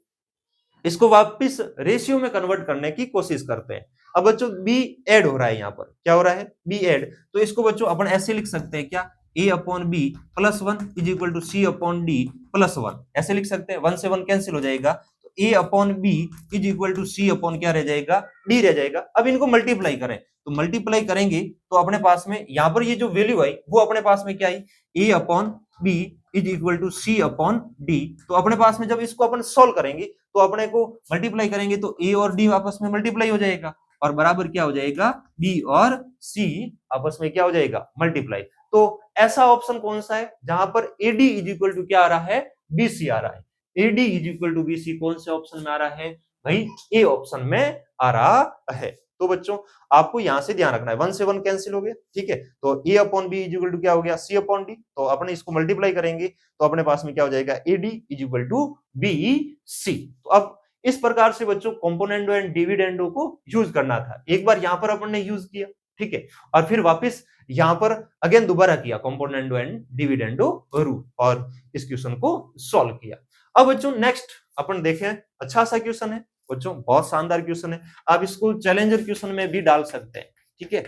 इसको वापस रेशियो में कन्वर्ट करने की कोशिश करते हैं। अब बच्चों b ऐड हो रहा है, यहाँ पर क्या हो रहा है b ऐड, तो इसको बच्चों अपन ऐसे लिख सकते हैं क्या a upon b plus 1 is equal to c upon d plus 1, ऐसे लिख सकते हैं। 1 से 1 कैंसिल हो जाएगा, तो a upon b is equal to c upon क्या रह जाएगा, d रह जाएगा। अब इनको मल्टीप्लाई करें, तो मल्टीप्लाई करेंगे तो अपने पास में यहाँ पर ये जो वैल्यू आई वो अपने पास में क्या आई, a upon b is equal to c upon d। तो अपने पास में जब इसको अपन सोल्व करेंगे तो अपने को मल्टीप्लाई करेंगे तो a और d आपस में मल्टीप्लाई हो जाएगा और बराबर क्या हो जाएगा, b और c आपस में क्या हो जाएगा, मल्टीप्लाई। तो ऐसा ऑप्शन कौन सा है जहां पर AD इज इक्वल टू क्या आ रहा है, BC आ रहा है। AD is equal to BC कौन से ऑप्शन में आ रहा है भाई, ए ऑप्शन में आ रहा है। तो बच्चों आपको यहां से ध्यान रखना है, 1 से 1 कैंसिल हो गया, ठीक है। तो a upon B is equal to क्या हो गया, c अपॉन डी। तो अपने इसको मल्टीप्लाई करेंगे तो अपने पास में क्या हो जाएगा, AD is equal to BC। तो अब इस प्रकार से बच्चों कंपोनेंडो एंड डिविडेंडो को यूज करना था। एक बार यहां पर अपन ने यूज किया, ठीक है, और फिर वापस यहां पर अगेन दोबारा किया कंपोनेंडो एंड डिविडेंडो रूल और इस क्वेश्चन को सॉल्व किया। अब बच्चों नेक्स्ट अपन देखें, अच्छा सा क्वेश्चन है बच्चों, बहुत शानदार क्वेश्चन है। आप इसको चैलेंजर क्वेश्चन में भी डाल सकते हैं, ठीक है,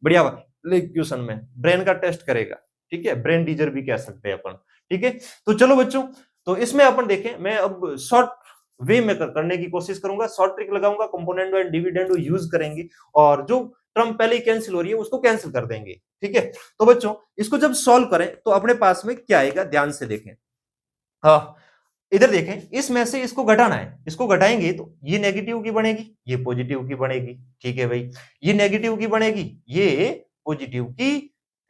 बढ़िया क्वेश्चन में ब्रेन का टेस्ट करेगा, ठीक है, ब्रेन टीचर भी कह सकते हैं अपन, ठीक है। तो चलो बच्चों, तो इसमें अपन देखें, मैं अब शॉर्ट वे में करने की कोशिश करूंगा, शॉर्ट ट्रिक लगाऊंगा, कंपोनेंडो एंड डिविडेंडो यूज करेंगे और जो टर्म पहले ही कैंसिल हो रही है उसको कैंसिल कर देंगे, ठीक है। तो बच्चों इसको जब सॉल्व करें तो अपने पास में क्या आएगा, ध्यान से देखें। हाँ, इधर देखें, इसमें से इसको घटाना है, इसको घटाएंगे तो ये नेगेटिव की बनेगी, ये पॉजिटिव की बनेगी, ठीक है भाई। ये नेगेटिव की बनेगी, ये पॉजिटिव की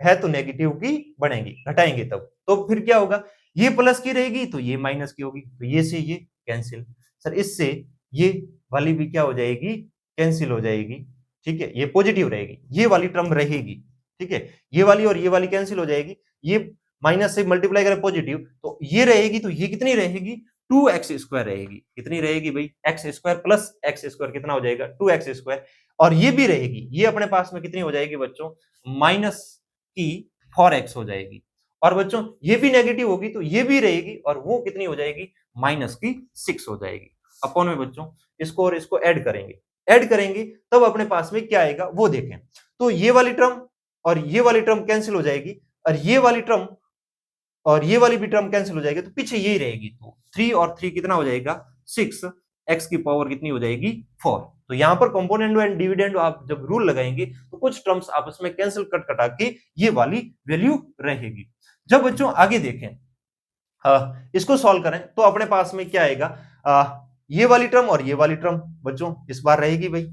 है तो नेगेटिव की बनेगी, घटाएंगे तब। तो फिर क्या होगा, ये प्लस की रहेगी तो ये माइनस की होगी, तो ये से ये कैंसिल। सर इससे ये वाली भी क्या हो जाएगी, कैंसिल हो जाएगी, ठीक है। ये पॉजिटिव रहेगी, ये वाली टर्म रहेगी, ठीक है। ये वाली और ये वाली कैंसिल हो जाएगी, ये माइनस से मल्टीप्लाई करें पॉजिटिव तो ये रहेगी, तो ये कितनी रहेगी, 2x² रहेगी। कितनी रहेगी भाई, x² प्लस x² कितना हो जाएगा, 2x²। और ये भी रहेगी, ये अपने पास में कितनी हो जाएगी बच्चों, माइनस की 4x हो जाएगी। और बच्चों ये भी नेगेटिव होगी तो ये भी रहेगी और वो कितनी हो जाएगी, माइनस की 6 हो जाएगी। अपॉन में बच्चों इसको और इसको ऐड करेंगे, ऐड करेंगे तब अपने पास में क्या आएगा वो देखें। तो ये वाली टर्म और ये वाली टर्म कैंसिल हो जाएगी और ये वाली टर्म और ये वाली भी टर्म कैंसिल हो जाएगी, तो पीछे यही रहेगी। तो 3 और 3 कितना हो जाएगा, 6, x की पावर कितनी हो जाएगी, 4। तो यहां पर कंपोनेंडो एंड डिविडेंडो आप जब रूल लगाएंगे तो कुछ टर्म्स आपस में कैंसिल कट कटा के ये वाली वैल्यू रहेगी। जब बच्चों आगे देखें, इसको सॉल्व करें तो अपने पास में क्या आएगा, ये वाली टर्म और ये वाली टर्म बच्चों इस बार रहेगी भाई,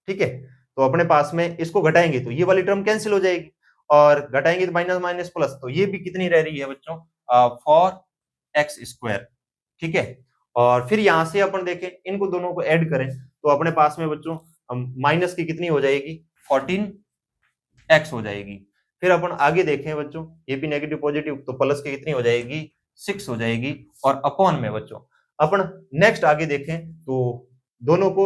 ठीक है। तो अपने पास में इसको घटाएंगे तो ये वाली टर्म कैंसिल हो जाएगी और घटाएंगे तो माइनस माइनस प्लस, तो ये भी कितनी रह रही है बच्चों, 4x², ठीक है। और फिर यहां से अपन देखें, इनको दोनों को ऐड करें तो अपने पास में बच्चों माइनस की कितनी हो जाएगी, 14x हो जाएगी। फिर अपन आगे देखें बच्चों, ये भी नेगेटिव पॉजिटिव तो प्लस की कितनी हो जाएगी, 6 हो जाएगी। और अपॉन में बच्चों अपन नेक्स्ट आगे देखें तो दोनों को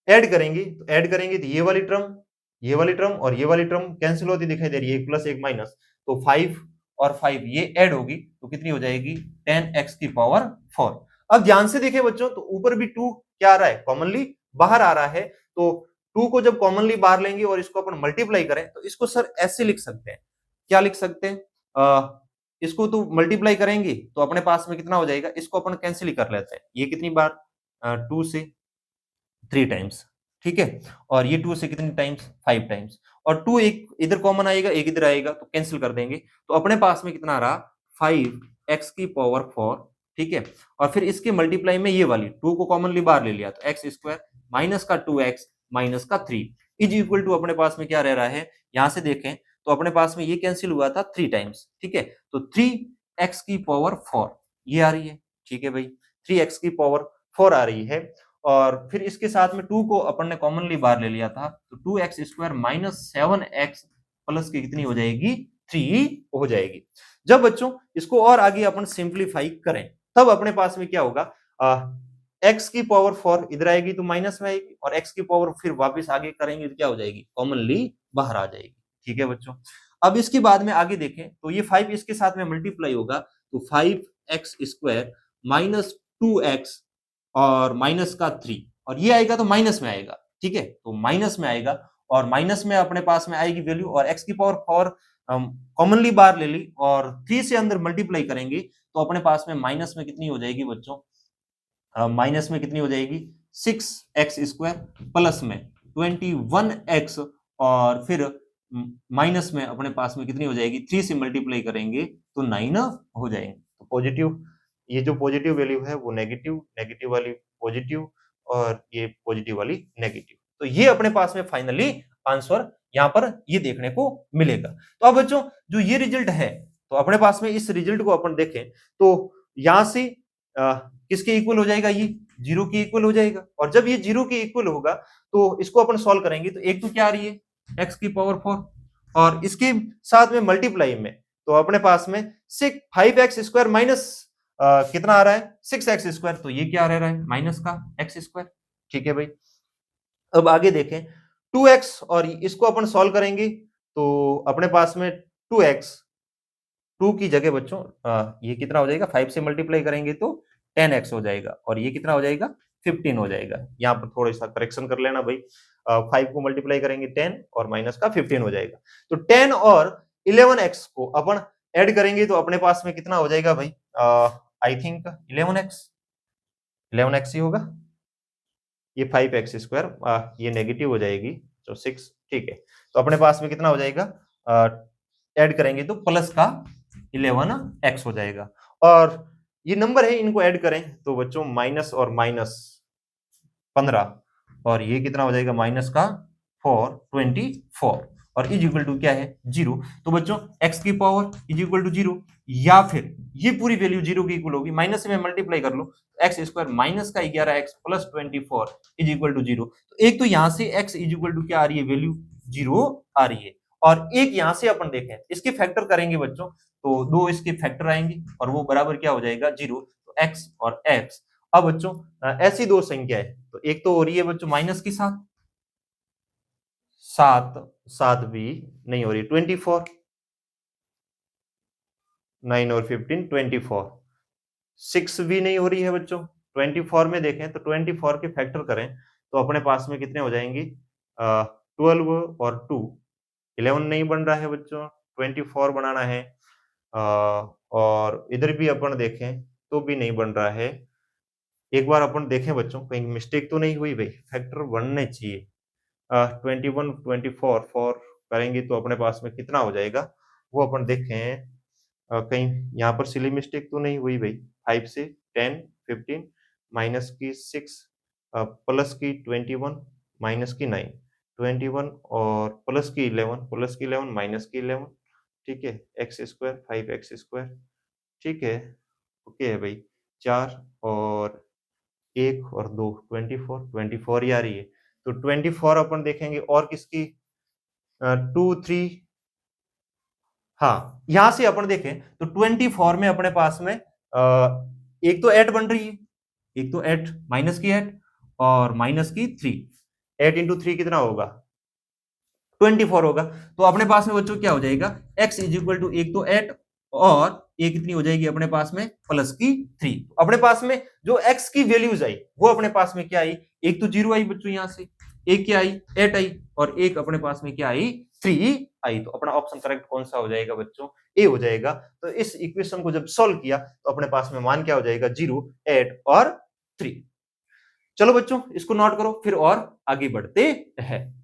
ऐड करेंगे, तो ऐड करेंगे तो ये वाली टर्म और ये वाली टर्म कैंसिल होती दिखाई दे रही है, एक प्लस एक माइनस, तो 5 और 5 ये ऐड होगी तो कितनी हो जाएगी, 10x की पावर 4। अब ध्यान से देखें बच्चों, तो ऊपर भी 2 क्या आ रहा है, कॉमनली बाहर आ रहा है। तो 2 को जब कॉमनली बाहर लेंगे और इसको अपन मल्टीप्लाई करें तो इसको सर ऐसे लिख सकते हैं, क्या लिख सकते हैं, इसको तो मल्टीप्लाई करेंगे तो अपने पास में कितना हो जाएगा, इसको अपन कैंसिल ही कर लेते हैं। ये कितनी बार, 2 से 3 टाइम्स, ठीक है। और ये 2 से कितनी टाइम्स, 5 टाइम्स। और 2 एक इधर कॉमन आएगा, एक इधर आएगा तो कैंसिल कर देंगे। तो अपने पास में कितना आ रहा, 5x की पावर 4, ठीक है। और फिर इसके मल्टीप्लाई में ये वाली 2 को कॉमनली बाहर ले लिया तो x² माइनस का 2x माइनस का 3 इज इक्वल टू अपने पास में क्या रह रहा है, यहां से देखें तो अपने पास में ये कैंसिल हुआ था 3 टाइम्स, ठीक है। तो 3x की पावर 4 ये आ रही है, ठीक है भाई, 3x की पावर 4 आ रही है। और फिर इसके साथ में 2 को अपन ने कॉमनली बाहर ले लिया था तो 2x² माइनस 7x प्लस की कितनी हो जाएगी, 3 हो जाएगी। जब बच्चों इसको और आगे अपन सिंप्लीफाई करें तब अपने पास में क्या होगा, x की पावर 4 इधर आएगी तो माइनस में आएगी और x की पावर फिर वापस आगे करेंगे तो क्या हो जाएगी, कॉमनली बाहर आ जाएगी, ठीक है बच्चों। अब इसके बाद में आगे देखें तो ये 5 इसके साथ में मल्टीप्लाई होगा तो 5x² माइनस 2x और माइनस का 3 और ये आएगा तो माइनस में आएगा, ठीक है। तो माइनस में आएगा और माइनस में अपने पास में आएगी वैल्यू और x की पावर 4 कॉमनली बार ले ली और 3 से अंदर मल्टीप्लाई करेंगे तो अपने पास में माइनस में कितनी हो जाएगी बच्चों, माइनस में कितनी हो जाएगी 6x² प्लस में 21x और फिर माइनस में अपने पास में कितनी हो जाएगी 3 से मल्टीप्लाई करेंगे तो 9 हो जाएंगे। तो पॉजिटिव, ये जो पॉजिटिव वैल्यू है वो नेगेटिव, नेगेटिव वाली पॉजिटिव और ये पॉजिटिव वाली नेगेटिव। तो ये अपने पास में फाइनली आंसर यहां पर ये देखने को मिलेगा। तो अब बच्चों जो ये रिजल्ट है तो अपने पास में इस रिजल्ट को अपन देखें तो यहां से किसके इक्वल हो जाएगा, ये 0 के इक्वल हो जाएगा। और जब ये 0 के इक्वल होगा तो इसको अपन सॉल्व करेंगे तो एक तो क्या आ रही है x की पावर 4 और इसके साथ में मल्टीप्लाई में तो अपने पास में 5x² माइनस कितना आ रहा है 6x², तो ये क्या रह रहा है माइनस का x²। ठीक है भाई, अब आगे देखें 2x और इसको अपन सॉल्व करेंगे तो अपने पास में 2x 2 की जगह बच्चों ये कितना हो जाएगा 5 से मल्टीप्लाई करेंगे तो 10x हो जाएगा और ये कितना हो जाएगा 15 हो जाएगा। यहाँ पर थोड़ा सा करेक्शन कर लेना भाई, 5 को मल्टीप्लाई करेंगे 10 और माइनस का 15 हो जाएगा। तो 10 और 11x को अपन ऐड करेंगे तो अपने पास में कितना हो जाएगा भाई, आई थिंक 11x ही होगा, ये 5x², ये नेगेटिव हो जाएगी तो 6। ठीक है, तो अपने पास में कितना हो जाएगा, ऐड करेंगे तो प्लस का 11x हो जाएगा और ये नंबर है इनको ऐड करें तो बच्चों माइनस और माइनस 15 और ये कितना हो जाएगा माइनस का 24 और इज इक्वल टू क्या है 0। तो बच्चों x की पावर इज इक्वल टू 0 या फिर ये पूरी वैल्यू 0 की इक्वल होगी, माइनस से मैं मल्टीप्लाई कर लो x² माइनस का 11x plus 24 is equal to 0। तो एक तो यहां से x इज इक्वल टू क्या आ रही है वैल्यू 0 आ रही है और एक यहां से अपन देखें इसके फैक्टर करेंगे बच्चों तो 2 इसके फैक्टर आएंगे और वो बराबर क्या हो जाएगा 0। तो x और x, अब बच्चों ऐसी दो संख्या है तो एक तो हो रही है बच्चों माइनस के साथ 7 भी नहीं हो रही 24, 9 और 15 24, 6 भी नहीं हो रही है बच्चों 24 में देखें तो 24 के फैक्टर करें तो अपने पास में कितने हो जाएंगे 12 और 2 11 नहीं बन रहा है बच्चों, 24 बनाना है और इधर भी अपन देखें तो भी नहीं बन रहा है। एक बार अपन देखें बच्चों कहीं मिस्टेक तो नहीं हुई भाई, फैक्टर बनने चाहिए 21 24 4 करेंगे तो अपने पास में कितना हो जाएगा वो अपन देखें कहीं यहाँ पर सिली मिस्टेक तो नहीं हुई भाई। 5 से 10 15 माइनस की 6 प्लस की 21 माइनस की 9 21 और प्लस की 11 माइनस की 11। ठीक है, x² 5x²। ठीक है, ओके है भाई, 4 और 1 और 2 24 ही आ रही है तो 24 अपन देखेंगे और किसकी 2 3, हाँ यहां से अपन देखें तो 24 में अपने पास में एक तो 8 बन रही है, एक तो 8 माइनस की 8 और माइनस की 3, 8 इंटू 3 कितना होगा 24 होगा। तो अपने पास में बच्चों क्या हो जाएगा x इज इक्वल टू एक तो 8 और ये कितनी हो जाएगी अपने पास में प्लस की 3। अपने पास में जो x की वैल्यूज आई वो अपने पास में क्या आई, एक तो 0 आई बच्चों यहां से, एक क्या आई 8 आई और एक अपने पास में क्या आई 3 आई। तो अपना ऑप्शन करेक्ट कौन सा हो जाएगा बच्चों, ए हो जाएगा। तो इस इक्वेशन को जब सॉल्व किया तो अपने पास में मान क्या हो जाएगा 0 8 और 3। चलो बच्चों इसको नोट करो फिर और आगे बढ़ते हैं।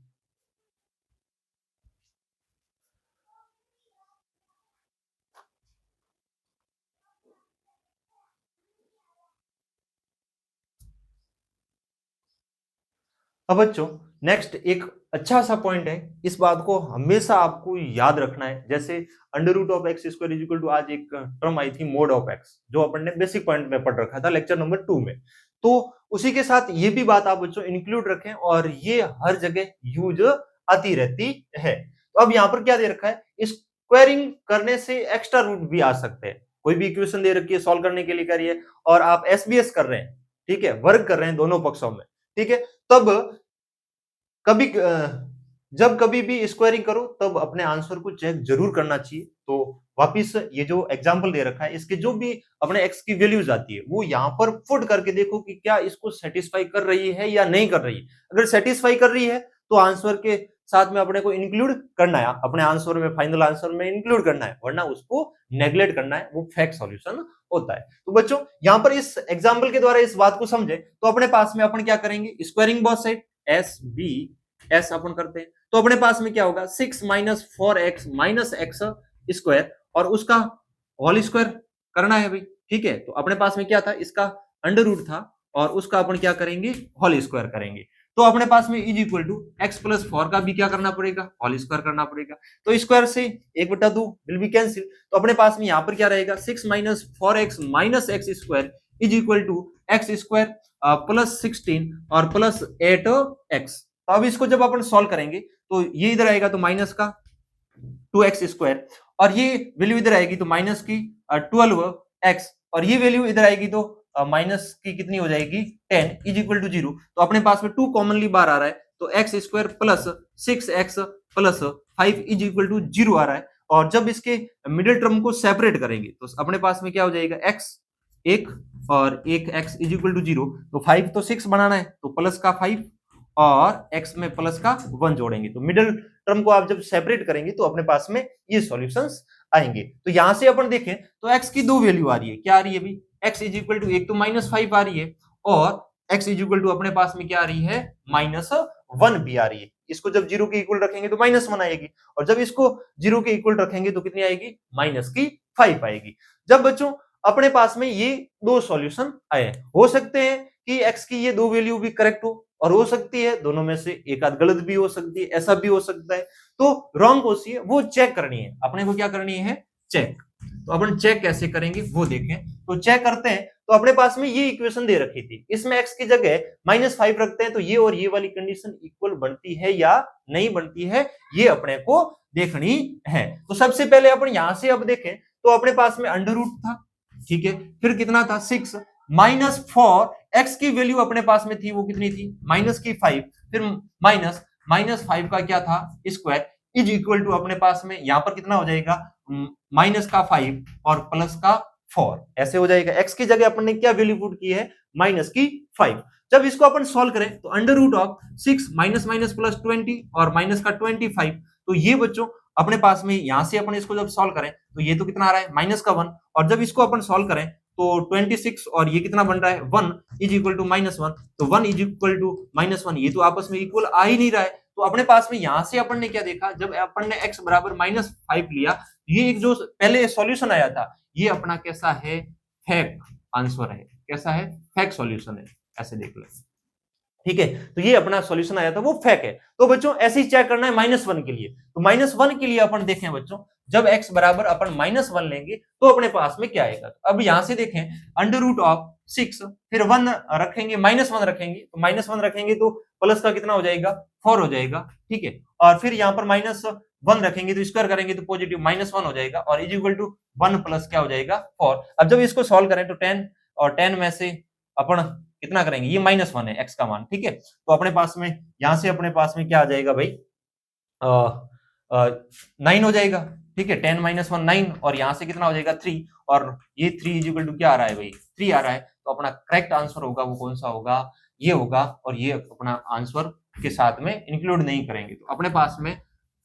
अब बच्चों नेक्स्ट एक अच्छा सा पॉइंट है, इस बात को हमेशा आपको याद रखना है। जैसे under root of X square is equal to, आज एक टर्म आई थी मोड ऑफ एक्स जो अपन ने बेसिक पॉइंट में पढ़ रखा था लेक्चर नंबर 2 में, तो उसी के साथ ये भी बात आप बच्चों इंक्लूड रखें और ये हर जगह यूज आती रहती है। तो अब यहाँ पर क्या दे रखा है, स्क्वायरिंग करने से एक्स्ट्रा रूट भी आ सकते हैं। कोई भी इक्वेशन दे रखी है सॉल्व करने के लिए करिए और आप एसबीएस कर रहे हैं, ठीक है, वर्क कर रहे हैं दोनों पक्षों में, ठीक है, तब कभी जब कभी भी स्क्वायरिंग करो तब अपने आंसर को चेक जरूर करना चाहिए। तो वापिस ये जो एग्जांपल दे रखा है इसके जो भी अपने एक्स की वैल्यूज आती है वो यहाँ पर पुट करके देखो कि क्या इसको सेटिस्फाई कर रही है या नहीं कर रही है। अगर सेटिस्फाई कर रही है तो आंसर के साथ में अपने को इंक्लूड करना है, अपने आंसर में, फाइनल आंसर में इंक्लूड करना है, वरना उसको नेग्लेक्ट करना है, वो फेक सॉल्यूशन होता है। तो बच्चों यहाँ पर इस एग्जाम्पल के द्वारा इस बात को समझे तो अपने पास में अपन क्या करेंगे, squaring both side, S B S अपन करते हैं, तो अपने पास में क्या होगा 6 minus 4x minus X square, और उसका होल स्क्वायर करना है भाई, ठीक है। तो अपने पास में क्या था, इसका अंडर रूट था और उसका अपन क्या करेंगे, होल स्क्वायर करेंगे। तो अपने पास में is equal to X plus 4 का भी क्या करना पड़ेगा, होल स्क्वायर करना पड़ेगा। तो स्क्वायर से 1/2 विल बी कैंसिल, तो अपने पास में यहाँ पर क्या रहेगा 6 minus 4x minus X square is equal to X square plus 16 और प्लस 8x। तो अब इसको जब अपन सॉल्व करेंगे तो ये इधर आएगा तो माइनस का 2x स्क्वायर, और ये वैल्यू इधर आएगी तो माइनस की 12x, और ये वैल्यू इधर आएगी तो माइनस की कितनी हो जाएगी 10 इज इक्वल टू 0। तो अपने पास में 2 कॉमनली बाहर आ रहा है, तो X square plus 6x plus 5 is equal to 0 आ रहा है। और जब इसके मिडिल टर्म को सेपरेट करेंगे तो अपने पास में क्या हो जाएगा, x एक और एक x इज इक्वल टू 0, तो 5 तो 6 बनाना है तो प्लस का 5 और x में प्लस का 1 जोड़ेंगे, तो मिडिल टर्म को आप जब सेपरेट करेंगे तो अपने पास में ये सॉल्यूशंस आएंगे। तो यहां से अपन देखें तो x की दो वैल्यू आ रही है, क्या आ रही है भाई, x इज इक्वल टू एक तो -5 आ रही है और x इज इक्वल टू अपने पास में क्या आ रही है -1 भी आ रही है। इसको जब 0 के इक्वल रखेंगे तो -1 आएगी, और जब इसको 0 के इक्वल रखेंगे तो कितनी आएगी, -5 आएगी। जब बच्चों अपने पास में ये दो सॉल्यूशन आए, हो सकते हैं कि x की ये दो वैल्यू भी करेक्ट हो, और हो सकती है दोनों में से एक आध गलत भी हो सकती है, ऐसा भी हो सकता है। तो रॉन्ग कौन सी है वो चेक करनी है, अपने को क्या करनी है, चेक। तो अपन चेक कैसे करेंगे वो देखें। तो चेक करते हैं, तो अपने पास में ये इक्वेशन दे रखी थी, इसमें x की जगह -5 रखते हैं, तो ये और ये वाली कंडीशन इक्वल बनती है या नहीं बनती है, ये अपने को देखनी है। तो सबसे पहले अपन यहां से अब देखें तो अपने पास में अंडर रूट था, ठीक है, फिर कितना था 6 -4, x की वैल्यू अपने पास में थी वो कितनी थी, -5, फिर -5 का क्या था स्क्वायर इज इक्वल टू अपने पास में यहां पर कितना हो जाएगा, -5 और प्लस का 4, ऐसे हो जाएगा। x की जगह अपन ने क्या वैल्यू पुट की है, -5। जब इसको अपन सॉल्व करें तो under root of 6 minus minus plus 20 और माइनस का 25, तो ये बच्चों अपने पास में यहां से अपन इसको जब सॉल्व करें तो ये तो कितना आ रहा है -1, और जब इसको अपन सॉल्व करें तो 26 और ये कितना बन रहा है 1 इज इक्वल टू -1, तो 1 इज इक्वल टू -1, ये तो आपस में इक्वल आ ही नहीं रहा है। तो अपने पास में यहां से अपन ने क्या देखा, जब अपन ने x बराबर -5 लिया, ये एक जो पहले सॉल्यूशन आया था ये अपना कैसा है, फेक आंसर है, कैसा है, फेक सॉल्यूशन है, ऐसे देख लो, ठीक है। तो ये अपना सॉल्यूशन आया था वो फेक है। तो बच्चों ऐसे ही चेक करना है -1 के लिए, तो -1 के लिए अपन देखें बच्चों, जब x बराबर अपन -1 लेंगे तो अपने पास में क्या आएगा। अब यहां से देखें अंडर रूट ऑफ 6, फिर 1 रखेंगे, -1 रखेंगे, तो -1 रखेंगे तो प्लस का कितना हो जाएगा 4 हो जाएगा, ठीक है, और फिर यहाँ पर -1 रखेंगे तो स्क्वायर करेंगे तो पॉजिटिव -1 हो जाएगा, और इज इक्वल टू 1 प्लस क्या हो जाएगा 4। अब जब इसको सॉल्व करें तो 10 और 10 में से अपन कितना करेंगे, ये -1 है x का मान, ठीक है। तो अपने पास में यहां से अपने पास में क्या आ जाएगा भाई, 9 हो जाएगा, ठीक है, 10 - 1 9, और यहां से कितना हो जाएगा 3, और ये 3 इज इक्वल टू क्या आ रहा है भाई, 3 आ रहा है। तो अपना करेक्ट आंसर होगा वो कौन सा होगा, ये होगा, और ये अपना आंसर के साथ में इंक्लूड नहीं करेंगे। तो अपने पास में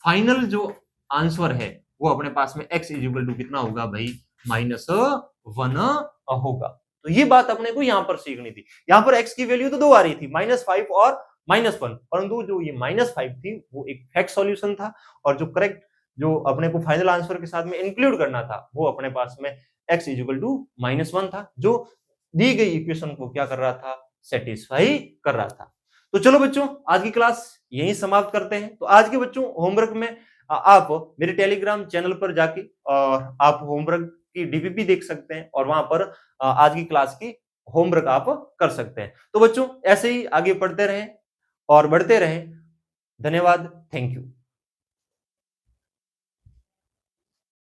फाइनल जो आंसर है वो अपने पास में x इज इक्वल टू कितना होगा भाई, -1 होगा। तो ये बात अपने को यहां पर सीखनी थी। यहां पर x की वैल्यू तो 2 आ रही थी, -5 और -1, परंतु जो ये -5 थी वो एक फेक सॉल्यूशन था, और जो करेक्ट जो अपने को फाइनल आंसर के साथ में इंक्लूड करना था वो अपने पास में x इज इक्वल टू -1 था, जो दी गई इक्वेशन को क्या कर रहा था, सेटिस्फाई कर रहा था। तो चलो बच्चों आज की क्लास यहीं समाप्त करते हैं। तो आज के बच्चों होमवर्क में आप मेरे टेलीग्राम चैनल पर जाके और आप होमवर्क की डीपीपी देख सकते हैं, और वहां पर आज की क्लास की होमवर्क आप कर सकते हैं। तो बच्चों ऐसे ही आगे पढ़ते रहें और बढ़ते रहें। धन्यवाद, थैंक यू।